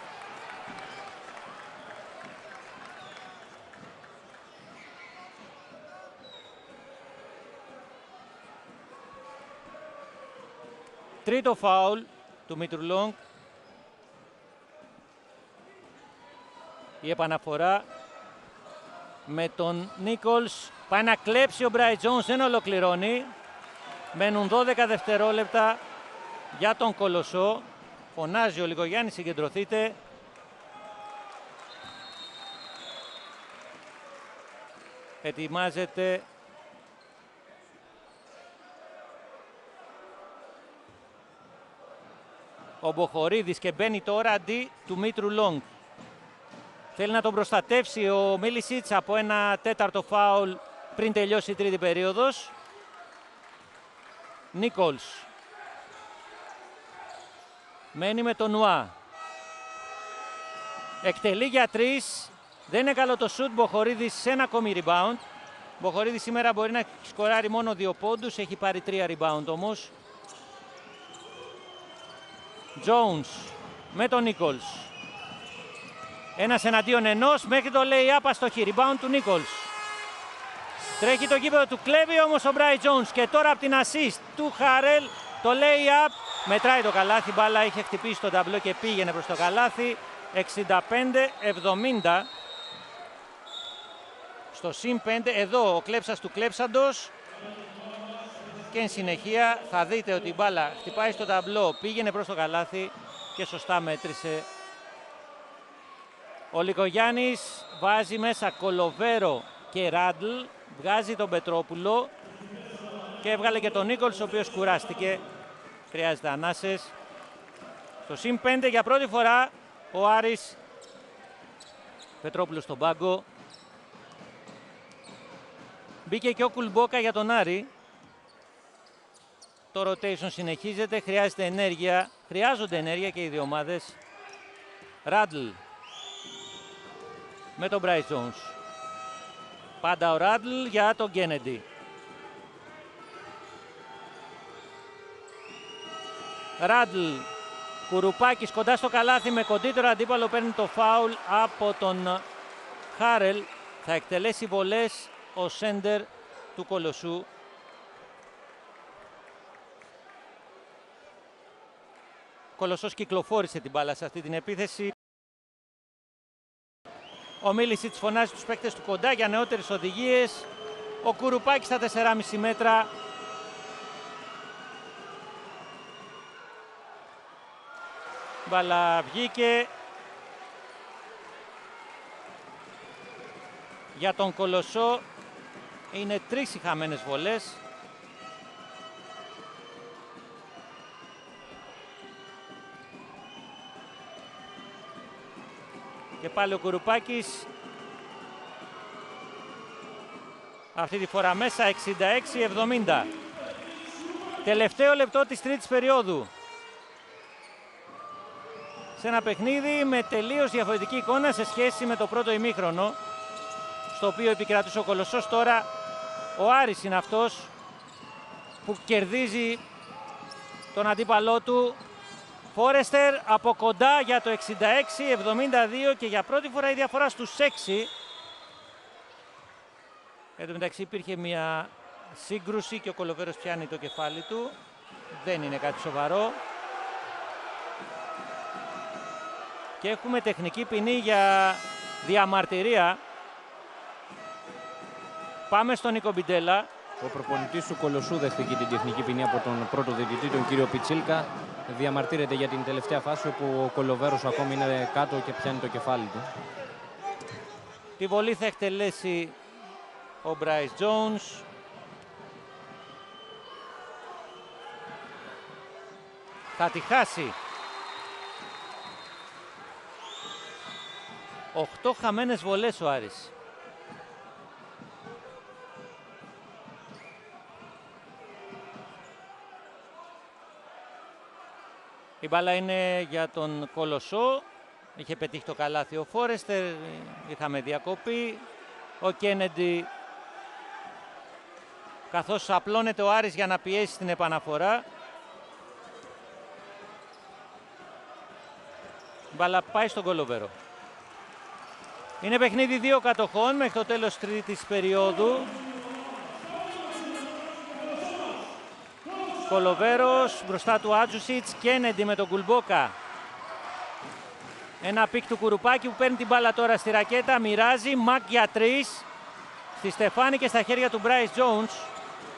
Τρίτο φάουλ του Μήτρου-Λόγκ. Η επαναφορά με τον Νίκολς. Πάει να κλέψει ο Bryce Jones, δεν ολοκληρώνει. Μένουν 12 δευτερόλεπτα για τον Κολοσσό. Φωνάζει ο Λικογιάννης, συγκεντρωθείτε. Ετοιμάζεται ο Μποχορίδης και μπαίνει τώρα αντί του Μήτρου-Λόγκ. Θέλει να τον προστατεύσει ο Μίλισιτς από ένα τέταρτο φάουλ πριν τελειώσει η τρίτη περίοδος. Νίκολς μένει με τον Νουά. Εκτελεί για 3. Δεν είναι καλό το σουτ. Μποχορίδης σε ένα ακόμη rebound. Μποχορίδης σήμερα μπορεί να σκοράρει μόνο 2 πόντους. Έχει πάρει 3 rebound όμως. Jones με τον Νίκολς. Ένας εναντίον ενός μέχρι το lay-up, αστοχή. Rebound του Νίκολς. Τρέχει το γήπεδο του, κλέβει όμως ο Bryce Jones και τώρα από την assist του Χάρελ το lay-up. Μετράει το καλάθι, μπάλα είχε χτυπήσει το ταμπλό και πήγαινε προς το καλάθι. 65-70. Στο συν 5, εδώ ο κλέψας του κλέψαντος. Και εν συνεχεία θα δείτε ότι η μπάλα χτυπάει στο ταμπλό, πήγαινε προς το καλάθι και σωστά μέτρησε. Ο Λικογιάννης βάζει μέσα Κολοβέρο και Ράντλ, βγάζει τον Πετρόπουλο και έβγαλε και τον Νίκολς, ο οποίος κουράστηκε. Χρειάζεται ανάσες. Στο συν 5 για πρώτη φορά ο Άρης. Πετρόπουλος στον πάγκο. Μπήκε και ο Κουλμπόκα για τον Άρη. Το rotation συνεχίζεται, χρειάζεται ενέργεια. Χρειάζονται ενέργεια και οι δύο ομάδες. Ράντλ με τον Bryce Jones. Πάντα ο Ράντλ για τον Kennedy. Ράντλ, Κουρουπάκης κοντά στο καλάθι με κοντύτερο αντίπαλο, παίρνει το φάουλ από τον Χάρελ. Θα εκτελέσει βολές ο σέντερ του Κολοσσού. Κολοσσός κυκλοφόρησε την μπάλα σε αυτή την επίθεση. Ο Μίλισιτς φωνάζει τους παίκτες του κοντά για νεότερες οδηγίες. Ο Κουρουπάκης στα 4,5 μέτρα. Μπάλα βγήκε για τον Κολοσσό. Είναι 3 οι χαμένες βολές. Και πάλι ο Κουρουπάκης. Αυτή τη φορά μέσα, 66-70. Τελευταίο λεπτό της τρίτης περίοδου. σε ένα παιχνίδι με τελείως διαφορετική εικόνα σε σχέση με το πρώτο ημίχρονο, στο οποίο επικρατούσε ο Κολοσσός. Τώρα ο Άρης είναι αυτός που κερδίζει τον αντίπαλό του. Φόρεστερ από κοντά για το 66-72 και για πρώτη φορά η διαφορά στους 6. Εν τω μεταξύ υπήρχε μια σύγκρουση και ο Κολοβέρος πιάνει το κεφάλι του. Δεν είναι κάτι σοβαρό. Και έχουμε τεχνική ποινή για διαμαρτυρία. Πάμε στον Νίκο Μπιντέλα. Ο προπονητής του Κολοσσού δέχτηκε την τεχνική ποινή από τον πρώτο διαιτητή, τον κύριο Πιτσίλκα. Διαμαρτύρεται για την τελευταία φάση όπου ο Κολοβέρος ακόμη είναι κάτω και πιάνει το κεφάλι του. Τη βολή θα εκτελέσει ο Μπράις Τζόουνς. Θα τη χάσει. 8 χαμένες βολές ο Άρης. Η μπάλα είναι για τον Κολοσσό. Είχε πετύχει το καλάθι ο Φόρεστερ. Είχαμε διακοπή. Ο Κένεντι, καθώς απλώνεται ο Άρης για να πιέσει την επαναφορά. Η μπάλα πάει στον Κολοβέρο. Είναι παιχνίδι 2 κατοχών μέχρι το τέλος τρίτης περίοδου. Κολοβέρος μπροστά του Άτζουσιτς, Κένεντι με τον Κουλμπόκα. Ένα πικ του Κουρουπάκη που παίρνει την μπάλα τώρα στη ρακέτα, μοιράζει, Μακ για 3. Στη Στεφάνη και στα χέρια του Μπράις Τζόουνς.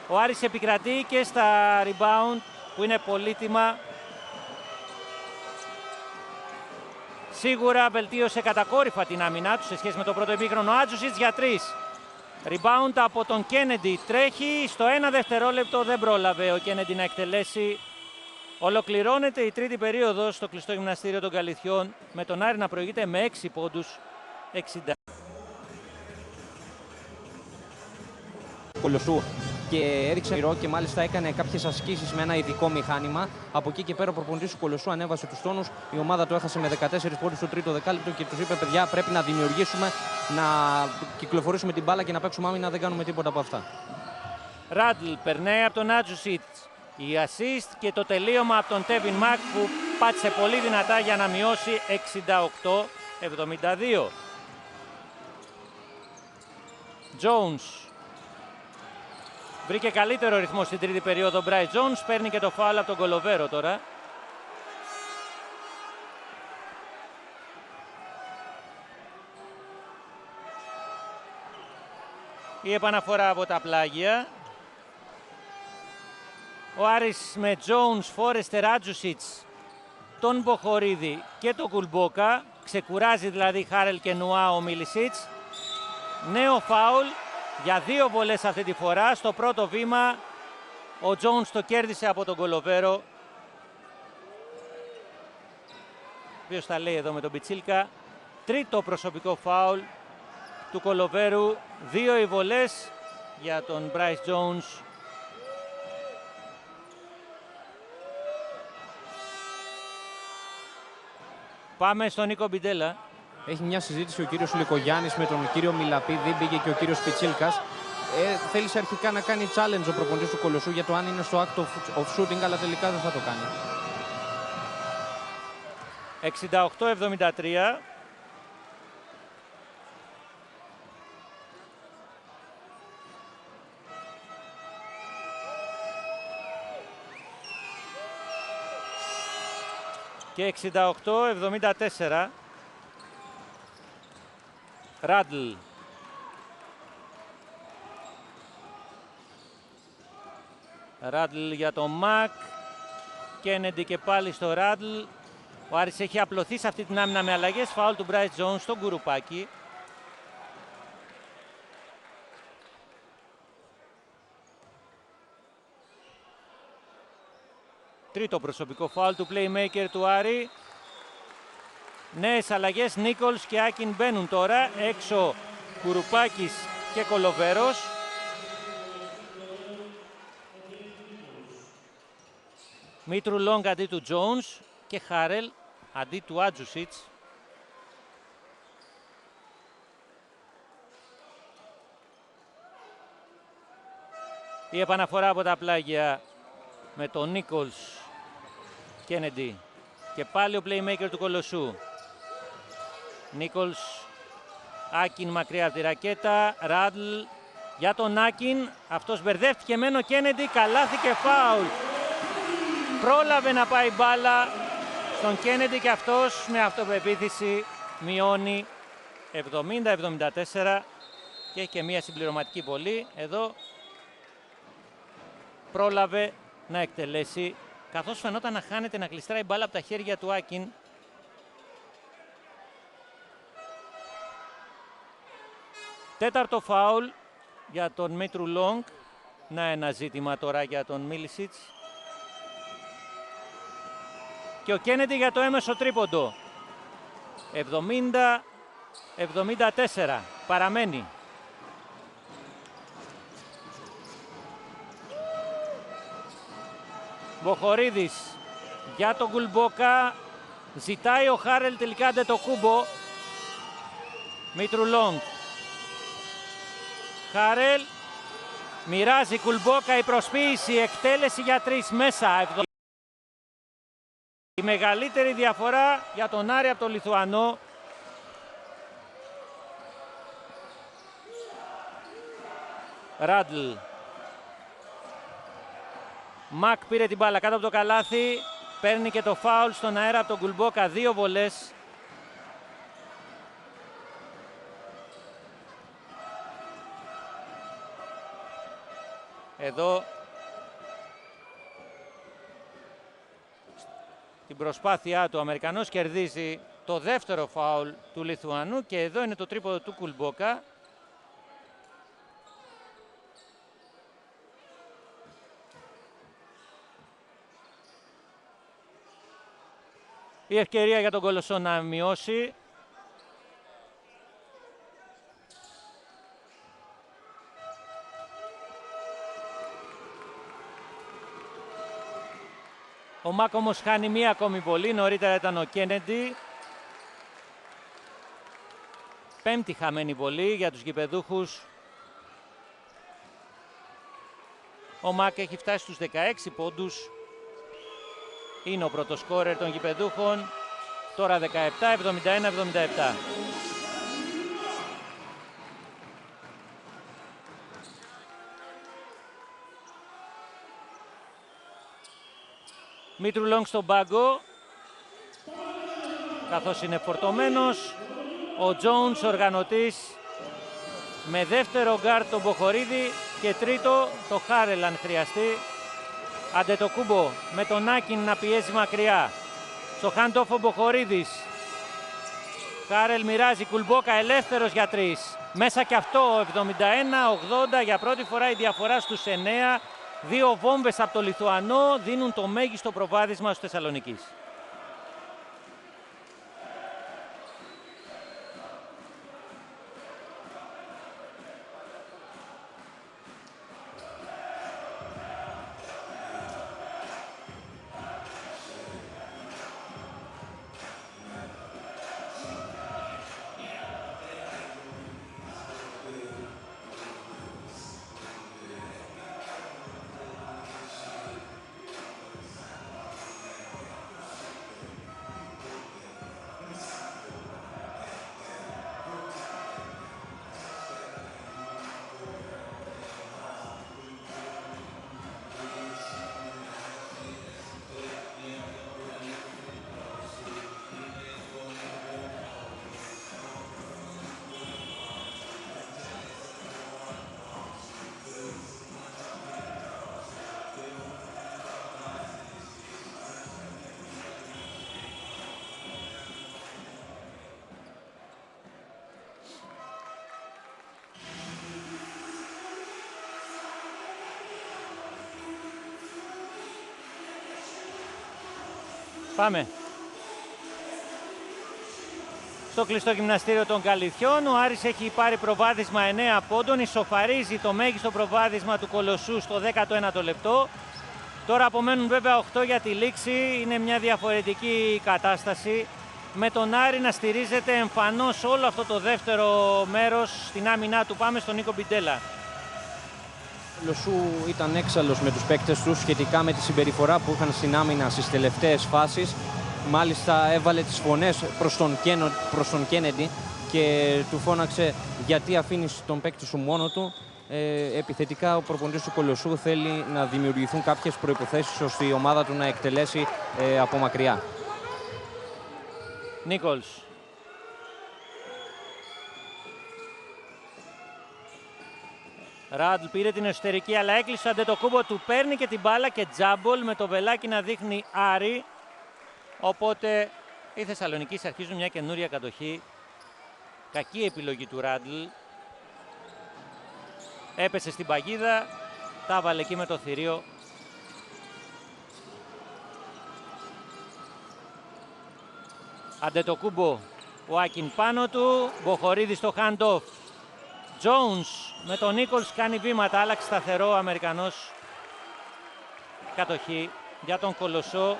Ο Άρης επικρατεί και στα rebound που είναι πολύτιμα. Σίγουρα βελτίωσε κατακόρυφα την άμυνά του σε σχέση με το πρώτο ημίχρονο. Άτζουσιτς για 3. Rebound από τον Κένεντι. Τρέχει στο 1 δευτερόλεπτο. Δεν πρόλαβε ο Κένεντι να εκτελέσει. Ολοκληρώνεται η τρίτη περίοδος στο κλειστό γυμναστήριο των Καλυθιών με τον Άρη να προηγείται με 6 πόντους 60. Κολοσσού και έδειξε ηρώ και μάλιστα έκανε κάποιες ασκήσεις με ένα ειδικό μηχάνημα. Από εκεί και πέρα ο προπονητής του Κολοσσού ανέβασε τους τόνους. Η ομάδα του έχασε με 14 πόντους στο τρίτο δεκάλεπτο και τους είπε: παιδιά, πρέπει να δημιουργήσουμε, να κυκλοφορήσουμε την μπάλα και να παίξουμε άμυνα. Δεν κάνουμε τίποτα από αυτά. Ράντλ περνάει από τον Άτζουσιτς. Η assist και το τελείωμα από τον Τέβιν Μακ που πάτησε πολύ δυνατά για να μειώσει 68-72. Τζόουνς βρήκε καλύτερο ρυθμό στην τρίτη περίοδο. Μπράις Τζόουνς παίρνει και το φάουλ από τον Κολοβέρο τώρα. Η επαναφορά από τα πλάγια. Ο Άρης με Τζόουνς, Φόρεστερ, Άτζουσιτς, τον Μποχορίδη και τον Κουλμπόκα. Ξεκουράζει δηλαδή Χάρελ και Νουά ο Μιλισίτς. Νέο φάουλ για 2 βολές αυτή τη φορά. Στο πρώτο βήμα ο Τζόουνς το κέρδισε από τον Κολοβέρο. Ποιος τα λέει εδώ με τον Πιτσίλκα. Τρίτο προσωπικό φάουλ του Κολοβέρου. 2 οι βολές για τον Μπράις Τζόουνς. Πάμε στον Νίκο Μπιντέλα. Έχει μια συζήτηση ο κύριος Λικογιάννης με τον κύριο Μιλαπίδη, μπήκε και ο κύριος Πιτσίλκας. Θέλησε αρχικά να κάνει challenge ο προπονητής του Κολοσσού για το αν είναι στο act of shooting, αλλά τελικά δεν θα το κάνει. 68-73. Και 68-74. Ράντλ. Ράντλ για τον Μακ. Κένεντι και πάλι στο Ράντλ. Ο Άρης έχει απλωθεί σε αυτή την άμυνα με αλλαγές. Φάουλ του Μπράις Τζόουνς στον Κουρουπάκη. Τρίτο προσωπικό φάουλ του playmaker του Άρη. Νέες αλλαγές, Νίκολς και Άκιν μπαίνουν τώρα. Έξω Κουρουπάκης και Κολοβέρος. Μήτρου Λόγκ αντί του Τζόουνς και Χάρελ. αντί του Άντζουσιτς. Η επαναφορά από τα πλάγια με τον Νίκολς, Κένεντι και πάλι ο playmaker του Κολοσσού. Νίκολς, Άκιν μακριά από τη ρακέτα, Ράντλ για τον Άκιν, αυτός μπερδεύτηκε μένω Κένεντι, καλάθι και φάουλ. Πρόλαβε να πάει μπάλα στον Κένεντι και αυτός με αυτοπεποίθηση μειώνει 70-74 και έχει και μία συμπληρωματική βολή. Εδώ πρόλαβε να εκτελέσει, καθώς φαινόταν να χάνεται, να κλειστράει μπάλα από τα χέρια του Άκιν. Τέταρτο φάουλ για τον Μήτρου Λόγκ. Να ένα ζήτημα τώρα για τον Μίλισιτς. Και ο Κένεντι για το έμεσο τρίποντο. 70-74. Παραμένει. Μποχορίδης για τον Κουλμπόκα. Ζητάει ο Χάρελ, τελικά Αντετοκούμπο. Μήτρου Λόγκ. Χάρελ. Μοιράζει Κουλμπόκα, η προσποίηση, εκτέλεση για 3 μέσα. Η μεγαλύτερη διαφορά για τον Άρη από τον Λιθουανό. Ράντλ. Μακ πήρε την μπάλα κάτω από το καλάθι. Παίρνει και το φάουλ στον αέρα από τον Κουλμπόκα. 2 βολές. Εδώ την προσπάθειά του ο Αμερικανός κερδίζει το δεύτερο φάουλ του Λιθουανού και εδώ είναι το τρίποδο του Κουλμπόκα. Η ευκαιρία για τον Κολοσσό να μειώσει. Ο Μακ όμως χάνει μία ακόμη βολή, νωρίτερα ήταν ο Κένεντι. Πέμπτη χαμένη βολή για τους γηπεδούχους. Ο Μακ έχει φτάσει στους 16 πόντους. Είναι ο πρώτος σκόρερ των γηπεδούχων. Τώρα 17, 71-77. Μήτρου Λόγκ στον πάγκο, καθώς είναι φορτωμένος. Ο Τζόουνς, οργανωτής, με δεύτερο γκάρτ τον Μποχορίδη και τρίτο το Χάρελ αν χρειαστεί. Αντετοκούμπο με τον Άκιν να πιέζει μακριά. Στο hand-off ο Μποχορίδης. Χάρελ μοιράζει, Κουλμπόκα ελεύθερος για 3. Μέσα και αυτό, 71-80, για πρώτη φορά η διαφορά στους 9. 2 βόμβες από το Λιθουανό δίνουν το μέγιστο προβάδισμα στους Θεσσαλονικείς. Πάμε. Στο κλειστό γυμναστήριο των Καλυθιών, ο Άρης έχει πάρει προβάδισμα 9 πόντων, ισοφαρίζει το μέγιστο προβάδισμα του Κολοσσού στο 19ο λεπτό. Τώρα απομένουν βέβαια 8 για τη λήξη. Είναι μια διαφορετική κατάσταση. Με τον Άρη να στηρίζεται εμφανώς όλο αυτό το δεύτερο μέρος στην άμυνά του. Πάμε στον Νίκο Μπιντέλα. Ο Κολοσσού ήταν έξαλλος με τους παίκτες του σχετικά με τη συμπεριφορά που είχαν στην άμυνα στις τελευταίες φάσεις. Μάλιστα έβαλε τις φωνές προς τον Κέννεντι και του φώναξε γιατί αφήνεις τον παίκτη σου μόνο του. Επιθετικά ο προπονητής του Κολοσσού θέλει να δημιουργηθούν κάποιες προϋποθέσεις ώστε η ομάδα του να εκτελέσει από μακριά. Νίκολς. Ράντλ πήρε την εσωτερική αλλά έκλεισε ο Αντετοκούμπο, του παίρνει και την μπάλα και τζάμπολ με το βελάκι να δείχνει Άρη. Οπότε οι Θεσσαλονικείς αρχίζουν μια καινούρια κατοχή. Κακή επιλογή του Ράντλ. Έπεσε στην παγίδα, τα βάλε εκεί με το θηρίο. Αντετοκούμπο, ο Άκιν πάνω του, Μποχορίδης στο hand-off. Jones με τον Νίκολς κάνει βήματα, άλλαξε σταθερό ο Αμερικανός. Κατοχή για τον Κολοσσό.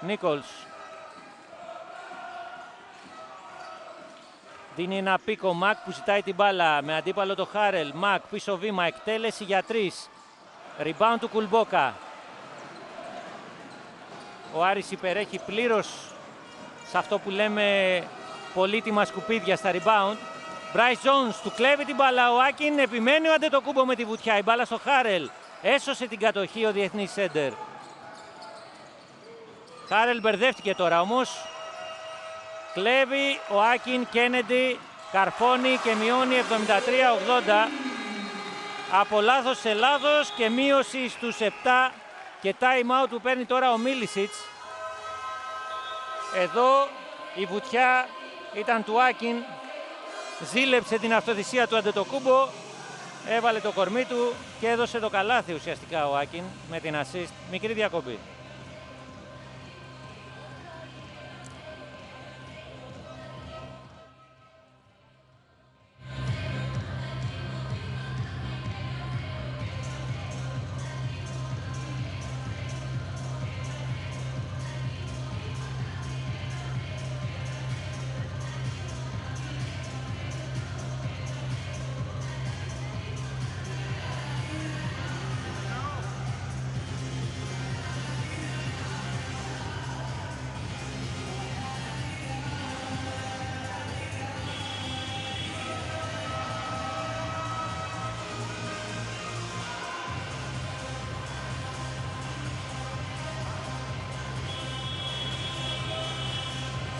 Νίκολς. Δίνει ένα πίκο Μακ που ζητάει την μπάλα με αντίπαλο το Χάρελ. Μακ πίσω βήμα, εκτέλεση για 3. Rebound του Κουλμπόκα. Ο Άρης υπερέχει πλήρως σε αυτό που λέμε πολύτιμα σκουπίδια στα rebound. Bryce Jones του κλέβει την μπάλα, ο Άκιν επιμένει ο Αντετοκούμπο με τη βουτιά. Η μπάλα στο Χάρελ. Έσωσε την κατοχή ο διεθνής σέντερ. Χάρελ μπερδεύτηκε τώρα όμως. Κλέβει ο Άκιν, Κέννεντι, καρφώνει και μειώνει 73-80. Από λάθος σε λάθος και μείωση στους 7 και time out που παίρνει τώρα ο Μίλισιτς. Εδώ η βουτιά ήταν του Άκιν. Ζήλεψε την αυτοθυσία του Αντετοκούμπο. Έβαλε το κορμί του και έδωσε το καλάθι ουσιαστικά ο Άκιν με την assist. Μικρή διακοπή.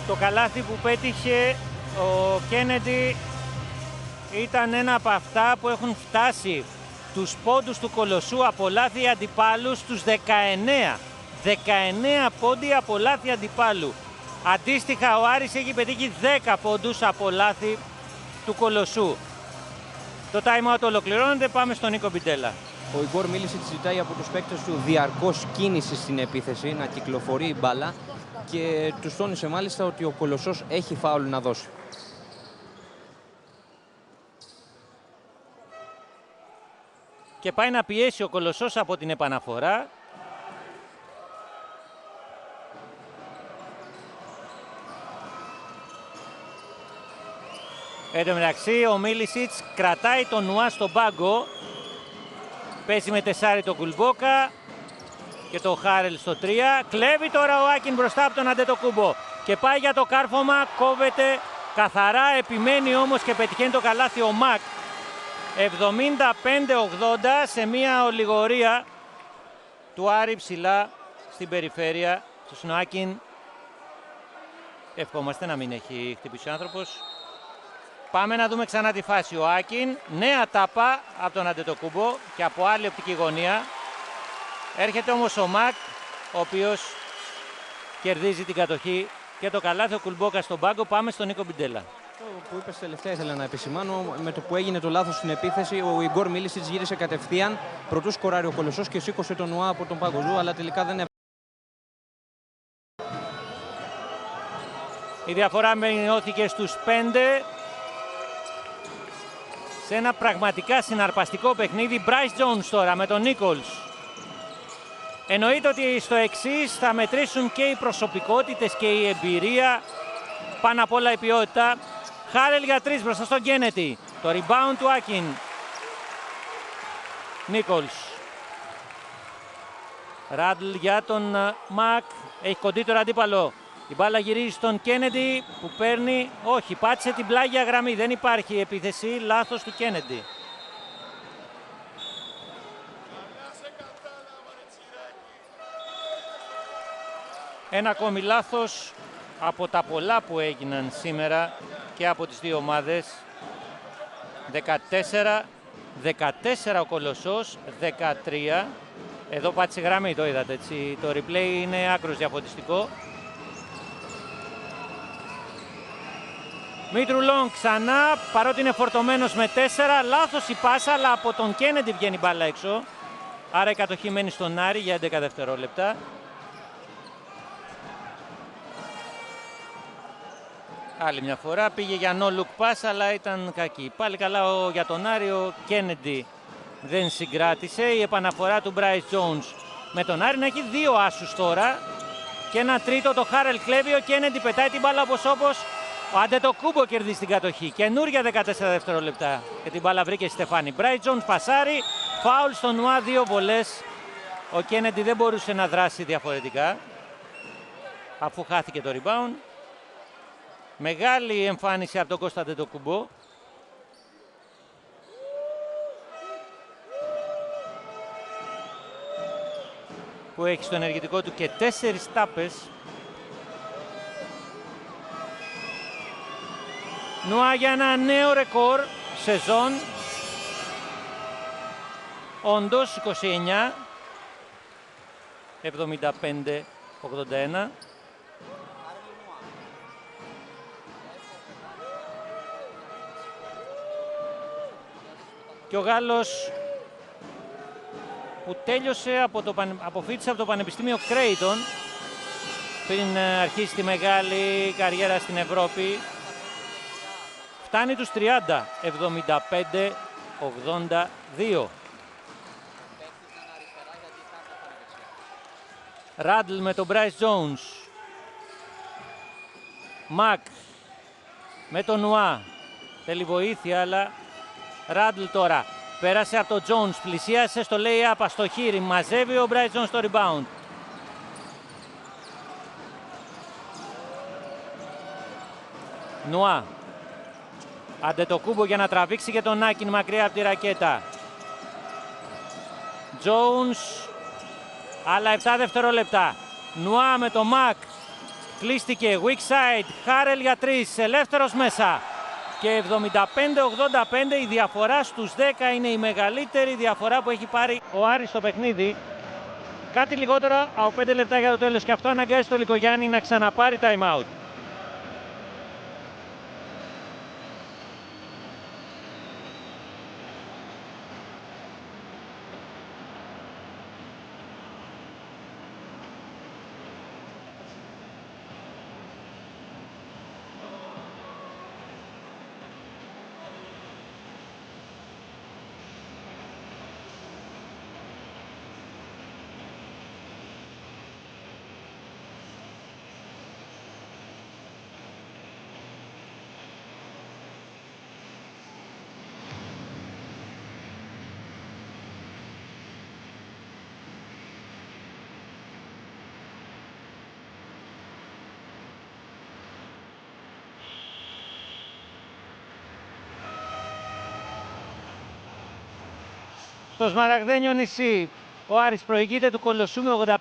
Το καλάθι που πέτυχε ο Κέννεντι ήταν ένα από αυτά που έχουν φτάσει τους πόντους του Κολοσσού από λάθη αντιπάλου στους 19. 19 πόντοι από λάθη αντιπάλου. Αντίστοιχα ο Άρης έχει πετύχει 10 πόντους από λάθη του Κολοσσού. Το time out ολοκληρώνεται, πάμε στον Νίκο Μπιντέλα. Ο Ιγκόρ Μίλισιτς ζητάει από τους παίκτες του διαρκώς κίνηση στην επίθεση, να κυκλοφορεί η μπάλα και τους τόνισε μάλιστα ότι ο Κολοσσός έχει φάουλ να δώσει. Και πάει να πιέσει ο Κολοσσός από την επαναφορά. Εν τω μεταξύ ο Μίλισιτς κρατάει τον Νουά στον πάγκο. Παίζει με τεσάρι τον Κουλμπόκα και το Χάρελ στο 3. Κλέβει τώρα ο Άκιν μπροστά από τον Αντετοκούμπο και πάει για το κάρφωμα, κόβεται καθαρά, επιμένει όμως και πετυχαίνει το καλάθι ο Μακ. 75-80 σε μια ολιγορία του Άρη ψηλά στην περιφέρεια. Στο Σνοάκιν ευχόμαστε να μην έχει χτυπήσει ο άνθρωπος. Πάμε να δούμε ξανά τη φάση. Ο Άκιν, νέα τάπα από τον Αντετοκούμπο και από άλλη οπτική γωνία. Έρχεται όμως ο Μακ, ο οποίος κερδίζει την κατοχή και το καλάθι ο Κουλμπόκα στον πάγκο. Πάμε στον Νίκο Μπιντέλα. Το που είπες τελευταία ήθελα να επισημάνω, με το που έγινε το λάθος στην επίθεση, ο Ιγκόρ Μίλισιτς γύρισε κατευθείαν πρωτού σκοράρει ο Κολοσσός και σήκωσε τον Νουά από τον πάγκο του, αλλά τελικά δεν Η διαφορά μειώθηκε στους 5. Σε ένα πραγματικά συναρπαστικό παιχνίδι. Bryce Jones τώρα με τον Nichols. Εννοείται ότι στο εξής θα μετρήσουν και οι προσωπικότητες και η εμπειρία. Πάνω απ' όλα η ποιότητα. Χάρελ για 3 μπροστά στον Kennedy. Το rebound του Άκιν. Nichols. Ράντλ για τον Μακ. Έχει κοντύτερο αντίπαλο. Η μπάλα γυρίζει στον Kennedy που παίρνει. Όχι, πάτησε την πλάγια γραμμή. Δεν υπάρχει επίθεση. Λάθος του Kennedy. Ένα ακόμη λάθος από τα πολλά που έγιναν σήμερα και από τις δύο ομάδες. 14 ο Κολοσσός, 13. Εδώ πάτησε γραμμή, το είδατε έτσι. Το replay είναι άκρως διαφωτιστικό. Μήτρου Λόγκ ξανά, παρότι είναι φορτωμένος με 4. Λάθος η πάσα, αλλά από τον Kennedy βγαίνει μπάλα έξω. Άρα η κατοχή μένει στον Άρη για 11 δευτερόλεπτα. Άλλη μια φορά πήγε για no look pass, αλλά ήταν κακή. Πάλι καλά για τον Άρη, ο Kennedy δεν συγκράτησε. Η επαναφορά του Bryce Jones με τον Άρη να έχει 2 άσους τώρα. Και ένα τρίτο το Χάρελ κλέβει, ο Kennedy πετάει την μπάλα όπως. Ο Αντετοκούμπο κερδίζει την κατοχή. Καινούρια 14 δευτερόλεπτα και την μπάλα βρήκε η Στεφάνη. Bryce Jones πασάρει, φάουλ στον Νουά, 2 βολές. Ο Kennedy δεν μπορούσε να δράσει διαφορετικά αφού χάθηκε το rebound. Μεγάλη εμφάνιση από τον Κώστα Αντετοκούμπο. Που έχει στο ενεργητικό του και 4 τάπες. Νουά για ένα νέο ρεκόρ σεζόν. Όντως 29. 75-81. Και ο Γάλλος που τέλειωσε αποφύτησε από το Πανεπιστήμιο Κρέιτον πριν αρχίσει τη μεγάλη καριέρα στην Ευρώπη. Φτάνει τους 30, 75-82. Ράντλ με τον Bryce Jones. Μακ με τον Νουά. Θέλει βοήθεια, αλλά Ράντλ τώρα. Πέρασε από τον Jones, πλησίασε στο lay-up, στο χείρι. Μαζεύει ο Bryce Jones το rebound. Νουά. Αντετοκούμπο για να τραβήξει και τον Άκιν μακριά από τη ρακέτα. Jones. Άλλα 7 δευτερόλεπτα. Νουά με το Μακ. Κλείστηκε. Weak side. Χάρελ για 3. Ελεύθερος μέσα. Και 75-85 η διαφορά στους 10 είναι η μεγαλύτερη διαφορά που έχει πάρει ο Άρης στο παιχνίδι. Κάτι λιγότερα από 5 λεπτά για το τέλος και αυτό αναγκάζει τον Λικογιάννη να ξαναπάρει time out. Στο Σμαραγδένιο νησί ο Άρης προηγείται του Κολοσσού με 85-75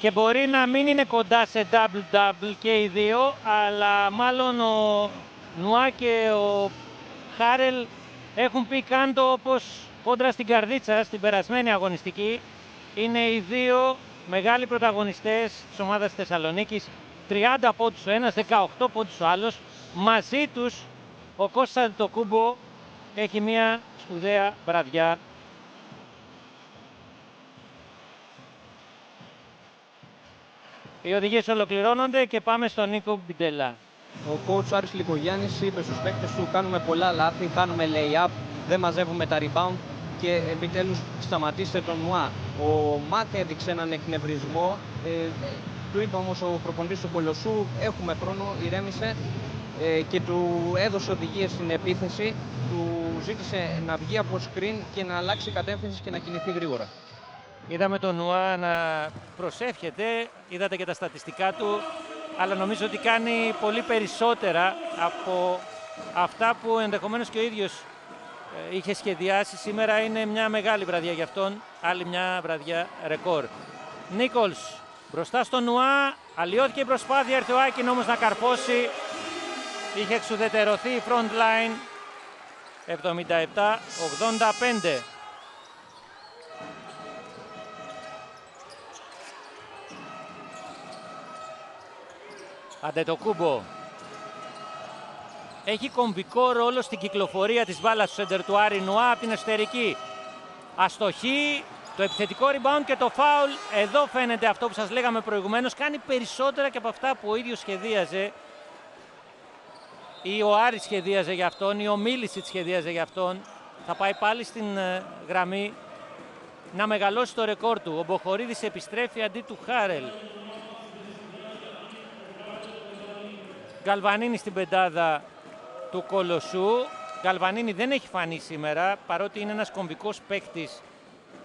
και μπορεί να μην είναι κοντά σε double-double και οι δύο, αλλά μάλλον ο Νουά και ο Χάρελ έχουν πει κάντο όπως κόντρα στην Καρδίτσα στην περασμένη αγωνιστική. Είναι οι δύο μεγάλοι πρωταγωνιστές της ομάδας της Θεσσαλονίκης. 30 πόντους ο ένας, 18 πόντους ο άλλος. Μαζί τους ο Κώστας Αντετοκούμπο έχει μια σπουδαία βραδιά. Οι οδηγίες ολοκληρώνονται και πάμε στον Νίκο Μπιντελά. Ο coach Άρης Λικογιάννης είπε στους παίκτες του: κάνουμε πολλά λάθη, κάνουμε lay-up, δεν μαζεύουμε τα rebound και επιτέλους σταματήστε τον Νουά. Ο Μάτε έδειξε έναν εκνευρισμό, του είπε όμως ο προπονητής του Κολοσσού: έχουμε χρόνο, ηρέμησε, και του έδωσε οδηγίες στην επίθεση, του ζήτησε να βγει από screen και να αλλάξει κατεύθυνση και να κινηθεί γρήγορα. Είδαμε τον Νουά να προσεύχεται, είδατε και τα στατιστικά του, αλλά νομίζω ότι κάνει πολύ περισσότερα από αυτά που ενδεχομένως και ο ίδιος είχε σχεδιάσει. Σήμερα είναι μια μεγάλη βραδιά για αυτόν, άλλη μια βραδιά ρεκόρ. Νίκολς μπροστά στον Νουά, αλλοιώθηκε η προσπάθεια, έρθει ο Άκιν όμως να καρφώσει. Είχε εξουδετερωθεί η front line, 77-85. Αντετοκούμπο έχει κομβικό ρόλο στην κυκλοφορία της μπάλας του σέντερ του Άρη. Νουά από την εσωτερική. Αστοχή, το επιθετικό rebound και το foul. Εδώ φαίνεται αυτό που σας λέγαμε προηγουμένως. Κάνει περισσότερα και από αυτά που ο ίδιος σχεδίαζε. Ή ο Άρης σχεδίαζε για αυτόν, ή ο Μίλισιτ σχεδίαζε για αυτόν. Θα πάει πάλι στην γραμμή να μεγαλώσει το ρεκόρ του. Ο Μποχορίδης επιστρέφει αντί του Χάρελ. Γκαλβανίνη στην πεντάδα του Κολοσσού. Γκαλβανίνη δεν έχει φανεί σήμερα, παρότι είναι ένας κομβικός παίκτης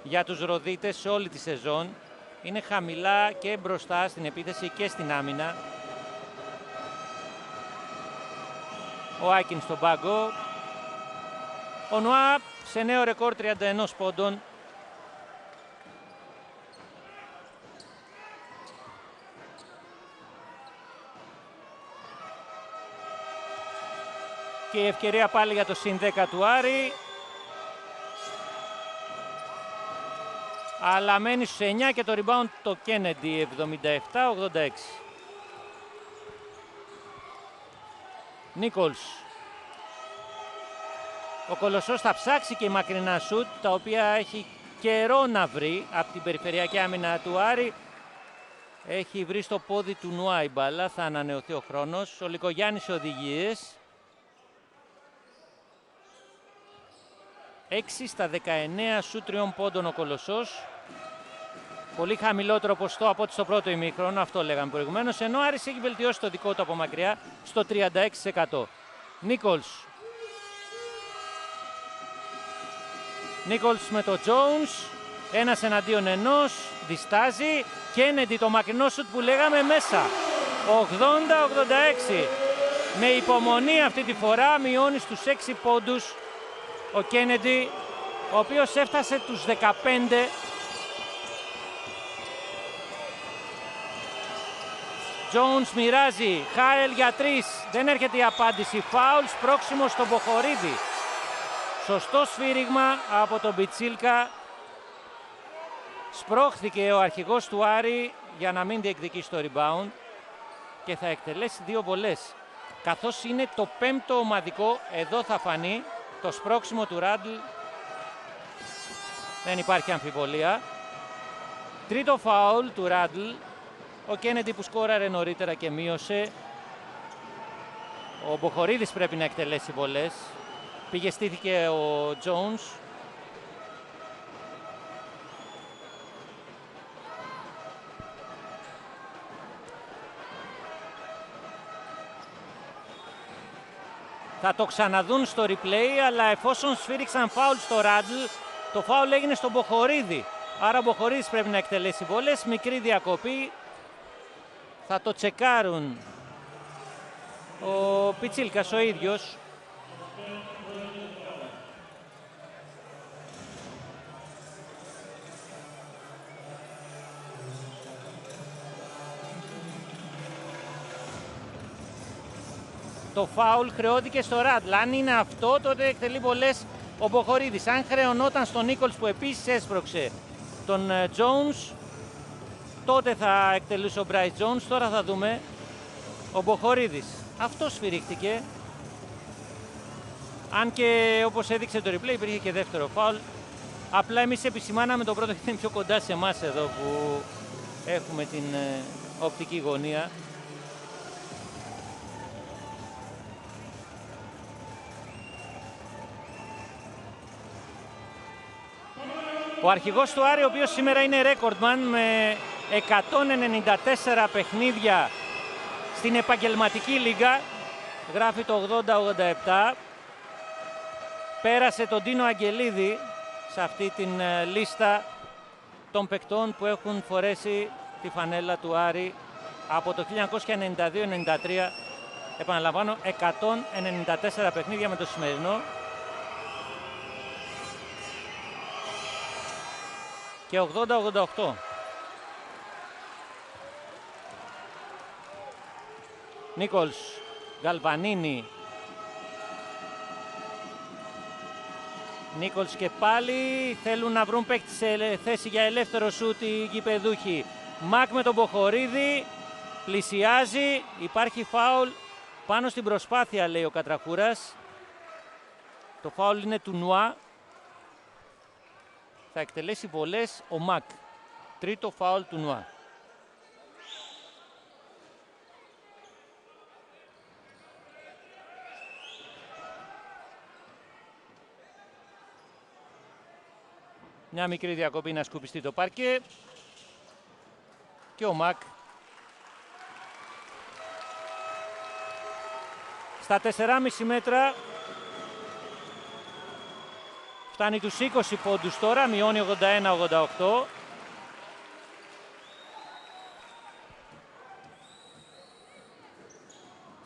για τους Ροδίτες σε όλη τη σεζόν. Είναι χαμηλά και μπροστά στην επίθεση και στην άμυνα. Ο Άκιν στον πάγκο. Ο Νουά σε νέο ρεκόρ 31 πόντων. Και η ευκαιρία πάλι για το συν 10 του Άρη. Αλλά μένει στους 9 και το rebound το Kennedy, 77-86. Νίκολς. Ο Κολοσσός θα ψάξει και η μακρινά σουτ, τα οποία έχει καιρό να βρει από την περιφερειακή άμυνα του Άρη. Έχει βρει στο πόδι του Νουά η μπάλα, θα ανανεωθεί ο χρόνος. Ο Λικογιάννης σε οδηγίες. 6 στα 19 σουτ 3 πόντων ο Κολοσσός. Πολύ χαμηλότερο ποστό από ό,τι στο πρώτο ημίχρονο, αυτό λέγαμε προηγουμένως, ενώ ο Άρης έχει βελτιώσει το δικό του από μακριά στο 36%. Νίκολς. Νίκολς με το Jones, ένας εναντίον ενός, διστάζει. Kennedy, το μακρινό σουτ που λέγαμε, μέσα. 80-86. Με υπομονή αυτή τη φορά μειώνει στους 6 πόντους ο Kennedy, ο οποίος έφτασε τους 15. Jones μοιράζει, Χάελ για 3, δεν έρχεται η απάντηση, φάουλ, σπρώξιμο στον Μποχορίδη. Σωστό σφύριγμα από τον Πιτσίλκα. Σπρώχθηκε ο αρχηγός του Άρη για να μην διεκδικήσει το rebound και θα εκτελέσει 2 βολές. Καθώς είναι το 5ο ομαδικό, εδώ θα φανεί το σπρώξιμο του Ράντλ. Δεν υπάρχει αμφιβολία. Τρίτο φάουλ του Ράντλ. Ο Kennedy που σκόραρε νωρίτερα και μείωσε. Ο Μποχορίδης πρέπει να εκτελέσει βολές. Πήγε, στήθηκε ο Jones. Θα το ξαναδούν στο replay, αλλά εφόσον σφύριξαν φάουλ στο Ράντλ, το φάουλ έγινε στον Μποχορίδη. Άρα ο Μποχορίδης πρέπει να εκτελέσει βολές, μικρή διακοπή. Θα το τσεκάρουν ο Πιτσίλκας ο ίδιος. Το φάουλ χρεώθηκε στο Ράντλ. Αν είναι αυτό, τότε εκτελεί βολές ο Μποχορίδης. Αν χρεωνόταν στον Νίκολς που επίσης έσπρωξε τον Jones, τότε θα εκτελούσε ο Μπράις Jones. Τώρα θα δούμε ο Μποχορίδης. Αυτό σφυρίχτηκε. Αν και όπως έδειξε το replay υπήρχε και δεύτερο φάουλ. Απλά εμείς επισημάναμε το πρώτο γιατί είναι πιο κοντά σε εμάς εδώ που έχουμε την οπτική γωνία. Ο αρχηγός του Άρη, ο οποίος σήμερα είναι ρέκορντμαν με 194 παιχνίδια στην επαγγελματική λίγα, γράφει το 80-87. Πέρασε τον Τίνο Αγγελίδη σε αυτή την λίστα των παικτών που έχουν φορέσει τη φανέλα του Άρη από το 1992-93. Επαναλαμβάνω, 194 παιχνίδια με το σημερινό. Και 80-88. Νίκολς, Γαλβανίνη. Νίκολς και πάλι θέλουν να βρουν παίκτη σε θέση για ελεύθερο σούτ οι γηπεδούχοι. Μακ με τον Μποχορίδη, πλησιάζει, υπάρχει φάουλ πάνω στην προσπάθεια, λέει ο Κατραχούρας. Το φάουλ είναι του Νουά. Θα εκτελέσει βολές ο Μακ. Τρίτο φάουλ του Νουά. Μια μικρή διακοπή να σκουπιστεί το πάρκε. Και ο Μακ στα 4,5 μέτρα φτάνει τους 20 πόντους τώρα, μειώνει 81-88.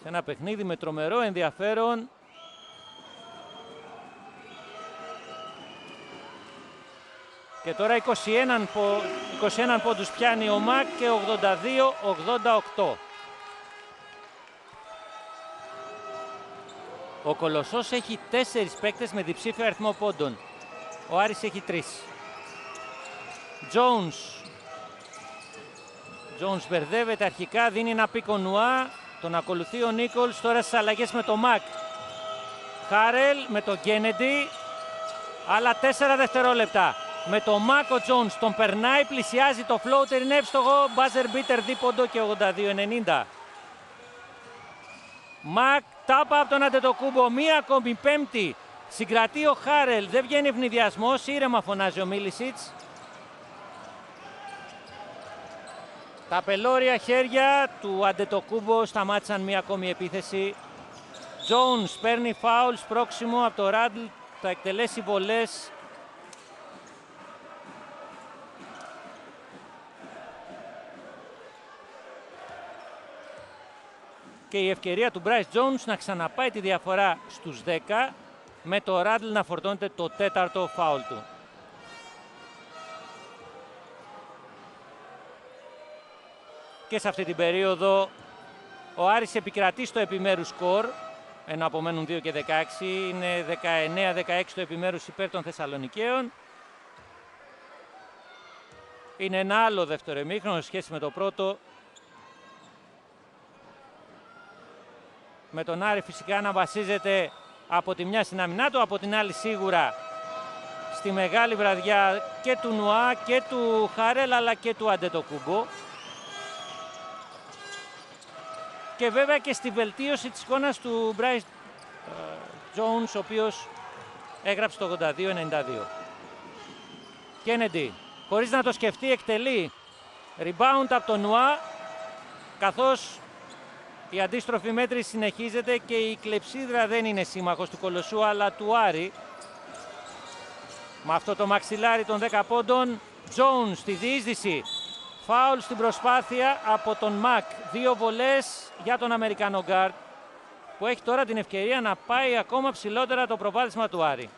Σε ένα παιχνίδι με τρομερό ενδιαφέρον. Και τώρα 21 πόντους πιάνει ο Μακ και 82-88. Ο Κολοσσός έχει 4 παίκτες με διψήφιο αριθμό πόντων. Ο Άρης έχει 3. Jones μπερδεύεται αρχικά, δίνει ένα πίκο Νουά. Τον ακολουθεί ο Νίκολς, τώρα στις αλλαγές με το Μακ. Χάρελ με το Γκένεντι. Άλλα 4 δευτερόλεπτα. Με το Μακ ο Jones τον περνάει, πλησιάζει το floater, είναι εύστοχο. Buzzer beater δίποντο και 82-90. Μακ, τάπα από τον Αντετοκούμπο, μία ακόμη πέμπτη. Συγκρατεί ο Χάρελ, δεν βγαίνει ευνηδιασμός, ήρεμα φωνάζει ο Μίλισιτς. Τα πελώρια χέρια του Αντετοκούμπο σταμάτησαν μία ακόμη επίθεση. Jones παίρνει φάουλ σπρώξιμο από το Ράντλ, θα εκτελέσει βολές. Και η ευκαιρία του Bryce Jones να ξαναπάει τη διαφορά στους 10 με το Ράντλ να φορτώνεται το 4ο φάουλ του. Και σε αυτή την περίοδο ο Άρης επικρατεί στο επιμέρους σκορ, ενώ απομένουν 2 και 16, είναι 19-16 το επιμέρους υπέρ των Θεσσαλονικαίων. Είναι ένα άλλο δεύτερο ημίχρονο σε σχέση με το πρώτο. Με τον Άρη φυσικά να βασίζεται από τη μια στην αμυνά του, από την άλλη σίγουρα στη μεγάλη βραδιά και του Νουά και του Χάρελ αλλά και του Αντετοκούμπο. Και βέβαια και στη βελτίωση της εικόνας του Bryce Jones, ο οποίος έγραψε το 82-92. Kennedy, χωρίς να το σκεφτεί, εκτελεί rebound από τον Νουά, καθώς η αντίστροφη μέτρηση συνεχίζεται και η κλεψίδρα δεν είναι σύμμαχος του Κολοσσού αλλά του Άρη. Με αυτό το μαξιλάρι των 10 πόντων, Jones στη διείσδυση. Φάουλ στην προσπάθεια από τον Μακ. 2 βολές για τον Αμερικανό γκάρντ, που έχει τώρα την ευκαιρία να πάει ακόμα ψηλότερα το προβάδισμα του Άρη.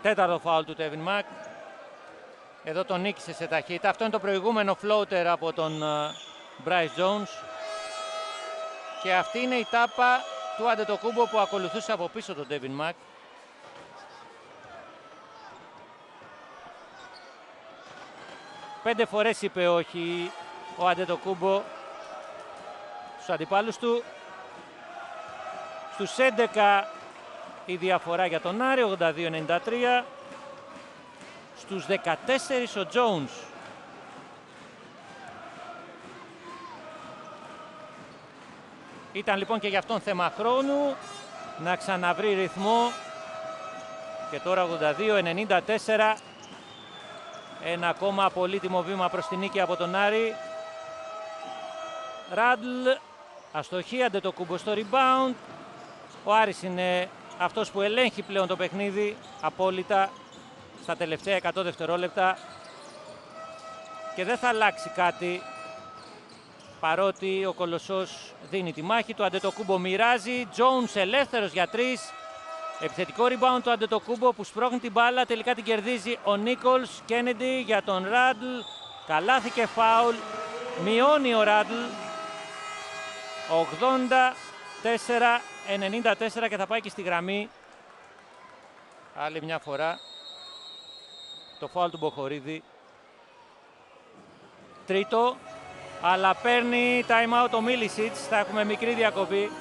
Τέταρτο φάουλ του Τέβιν Μακ. Εδώ τον νίκησε σε ταχύτητα. Αυτό είναι το προηγούμενο floater από τον Bryce Jones. Και αυτή είναι η τάπα του Αντετοκούμπο που ακολουθούσε από πίσω τον Τέβιν Μακ. Πέντε φορές είπε όχι ο Αντετοκούμπο στους αντιπάλους του. Στους 11 η διαφορά για τον Άρη, 82-93. στους 14 ο Jones. Ήταν λοιπόν και γι' αυτόν θέμα χρόνου να ξαναβρει ρυθμό. Και τώρα 82-94. Ένα ακόμα πολύτιμο βήμα προς την νίκη από τον Άρη. Ράντλ, αστοχή, Αντετοκούμπο στο rebound. Ο Άρης είναι αυτός που ελέγχει πλέον το παιχνίδι απόλυτα στα τελευταία 100 δευτερόλεπτα. Και δεν θα αλλάξει κάτι, παρότι ο Κολοσσός δίνει τη μάχη του. Αντετοκούμπο μοιράζει, Jones ελεύθερος για 3. Επιθετικό rebound του Αντετοκούμπο που σπρώχνει την μπάλα, τελικά την κερδίζει ο Νίκολς. Κέννεντι για τον Ράντλ, καλάθι και φάουλ. Μειώνει ο Ράντλ 84-94 και θα πάει και στη γραμμή άλλη μια φορά. Το φάουλ του Μποχορίδη. Τρίτο, αλλά παίρνει time out ο Μίλισιτς. Θα έχουμε μικρή διακοπή.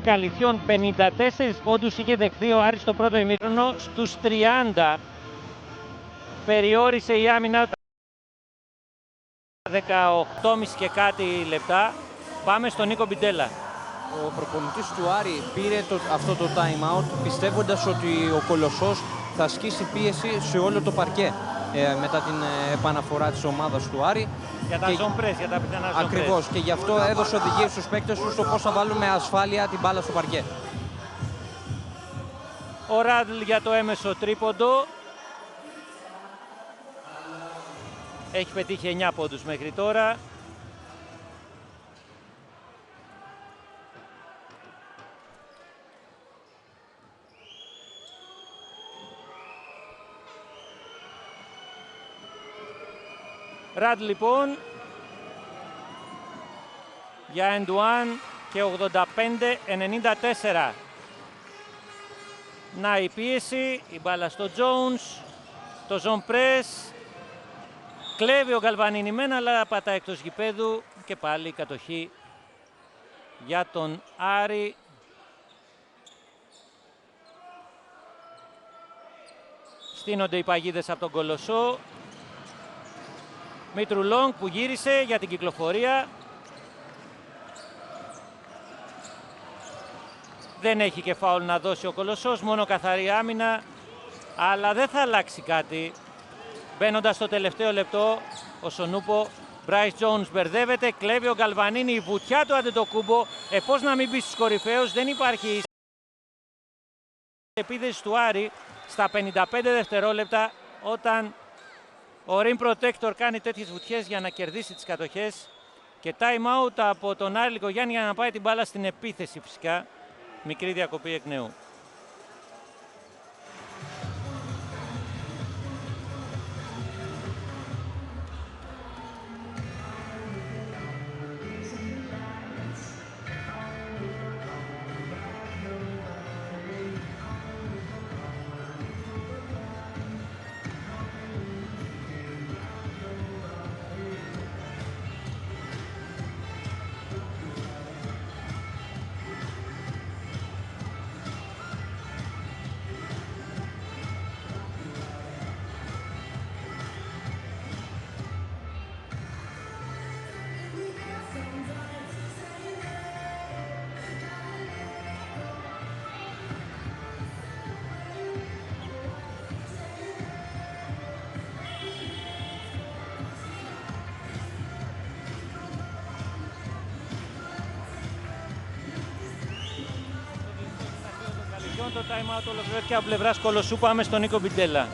Καλυθιών 54 πόντους είχε δεχθεί ο Άρης στο πρώτο ημίχρονο, στους 30 περιόρισε η άμυνα 18,5 και κάτι λεπτά. Πάμε στον Νίκο Μπιντέλα. Ο προπονητής του Άρη πήρε αυτό το time out πιστεύοντας ότι ο Κολοσσός θα ασκήσει πίεση σε όλο το παρκέ μετά την επαναφορά της ομάδας του Άρη. Για τα zone press, για τα πιθανά zone press. Ακριβώς, και γι' αυτό έδωσε οδηγίες στους παίκτες του στο πώς θα βάλουν με ασφάλεια την μπάλα στο παρκέ. Ο Ράντλ για το έμεσο τρίποντο. Έχει πετύχει 9 πόντους μέχρι τώρα. Ράντλ λοιπόν για end one και 85-94. Να η πίεση, η μπάλα στο Jones, το zone press. Κλέβει ο Γκαλβανίνη μένα, αλλά πατά εκτός γηπέδου και πάλι η κατοχή για τον Άρη. Στείνονται οι παγίδες από τον Κολοσσό. Μήτρου Λόγκ που γύρισε για την κυκλοφορία. Δεν έχει και φάουλ να δώσει ο Κολοσσός, μόνο καθαρή άμυνα, αλλά δεν θα αλλάξει κάτι. Μπαίνοντας στο τελευταίο λεπτό, ο Σονούπο, Μπράις Τζόουνς μπερδεύεται, κλέβει ο Γκαλβανίνη, η βουτιά του Αντετοκούμπο. Πώς να μην μπει στους κορυφαίους, δεν υπάρχει επίθεση του Άρη στα 55 δευτερόλεπτα, όταν ο Rim Protector κάνει τέτοιες βουτιές για να κερδίσει τις κατοχές. Και time out από τον Άρη Λικογιάννη για να πάει την μπάλα στην επίθεση φυσικά. Μικρή διακοπή εκ νέου. Λοιπόν, το time out ολοκληρώθηκε από πλευράς Κολοσσού. Πάμε στον Νίκο Μπιντέλα.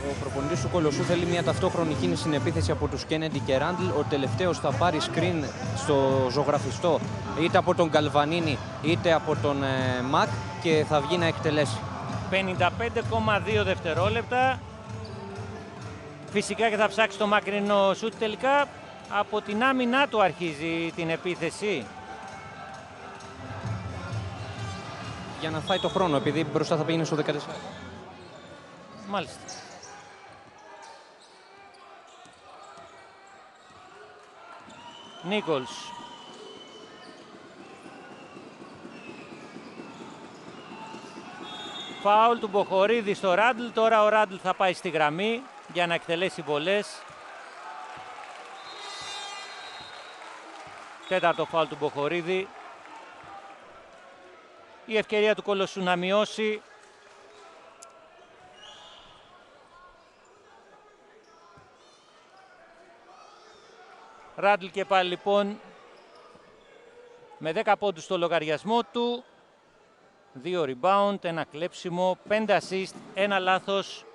Ο προπονητής του Κολοσσού θέλει μια ταυτόχρονη κίνηση στην επίθεση από τους Κένεντι και Ράντλ. Ο τελευταίος θα πάρει screen στο ζωγραφιστό είτε από τον Γκαλβανίνη είτε από τον Μακ και θα βγει να εκτελέσει. 55,2 δευτερόλεπτα. Φυσικά και θα ψάξει το μακρινό σούτ. Τελικά από την άμυνά του αρχίζει την επίθεση. Για να φάει το χρόνο, επειδή μπροστά θα πήγαινε στο 14. Μάλιστα. Νίκολς. Φάουλ του Μποχορίδη στο Ράντλ. Τώρα ο Ράντλ θα πάει στη γραμμή για να εκτελέσει βολές. Τέταρτο φάουλ του Μποχορίδη. Η ευκαιρία του Κολοσσού να μειώσει. Ράντλ και πάλι λοιπόν με 10 πόντους στο λογαριασμό του. 2 rebound, 1 κλέψιμο, 5 assist, 1 λάθος.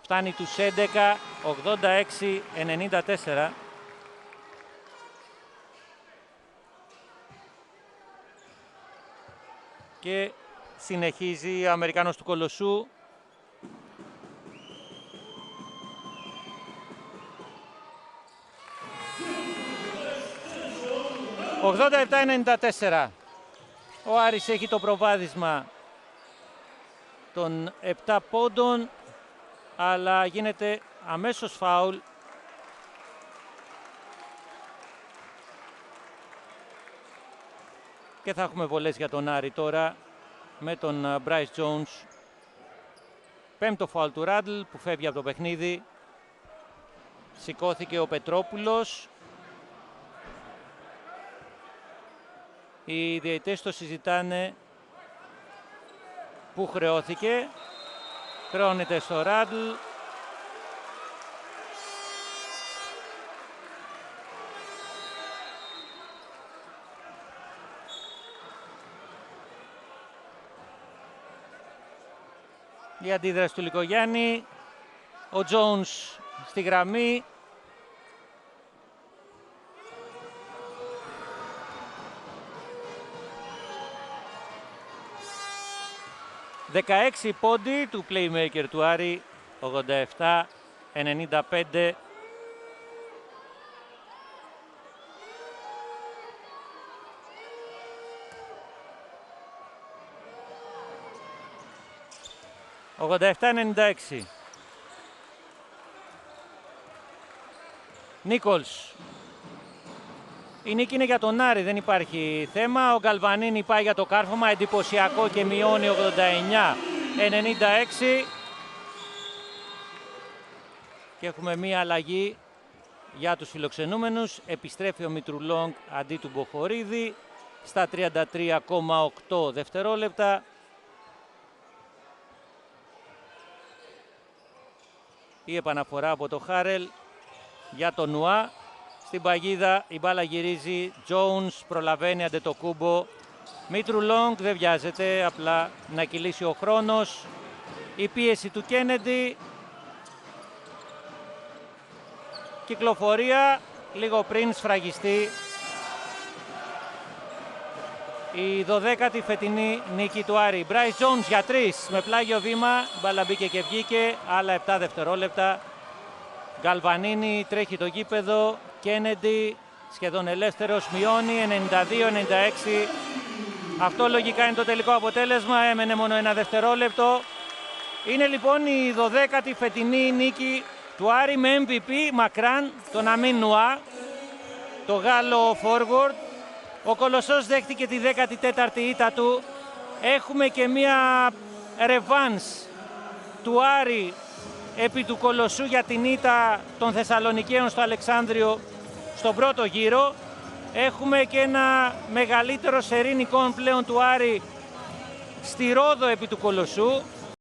Φτάνει τους 11, 86-94. Και συνεχίζει ο Αμερικανός του Κολοσσού. «87-94». Ο Άρης έχει το προβάδισμα των 7 πόντων, αλλά γίνεται αμέσως φάουλ. Και θα έχουμε βολές για τον Άρη τώρα με τον Bryce Jones. Πέμπτο φάουλ του Ράντλ που φεύγει από το παιχνίδι. Σηκώθηκε ο Πετρόπουλος. Οι διαιτητές το συζητάνε που χρεώθηκε. Χρεώνεται στο Ράντλ. Η αντίδραση του Λικογιάννη. Ο Jones στη γραμμή. «16 πόντι» του playmaker του Άρη, 87-95. «87-96». Νίκολς. Η νίκη είναι για τον Άρη, δεν υπάρχει θέμα. Ο Γκαλβανίνη πάει για το κάρφωμα, εντυπωσιακό και μειώνει 89-96. Και έχουμε μία αλλαγή για τους φιλοξενούμενους. Επιστρέφει ο Μητρουλόγκ αντί του Μποχορίδη στα 33,8 δευτερόλεπτα. Η επαναφορά από το Χάρελ για τον Νουά. Στην παγίδα η μπάλα γυρίζει. Jones προλαβαίνει Αντετοκούμπο. Μητρουλόγκ δεν βιάζεται, απλά να κυλήσει ο χρόνος. Η πίεση του Κένεντι. Κυκλοφορία λίγο πριν σφραγιστεί η 12η φετινή νίκη του Άρη. Bryce Jones για 3 με πλάγιο βήμα. Μπάλα μπήκε και βγήκε. Άλλα 7 δευτερόλεπτα. Γκαλβανίνη τρέχει το γήπεδο. Κένεντι σχεδόν ελεύθερος. Μειώνει 92-96. Αυτό λογικά είναι το τελικό αποτέλεσμα. Έμενε μόνο ένα δευτερόλεπτο. Είναι λοιπόν η 12η φετινή νίκη του Άρη με MVP μακράν τον Αμίν Νουά, το Γάλλο forward. Ο Κολοσσός δέχτηκε τη 14η ήττα του. Έχουμε και μία ρεβάνς του Άρη επί του Κολοσσού για την ήττα των Θεσσαλονικαίων στο Αλεξάνδριο στον πρώτο γύρο. Έχουμε και ένα μεγαλύτερο σερί νικών πλέον του Άρη στη Ρόδο επί του Κολοσσού.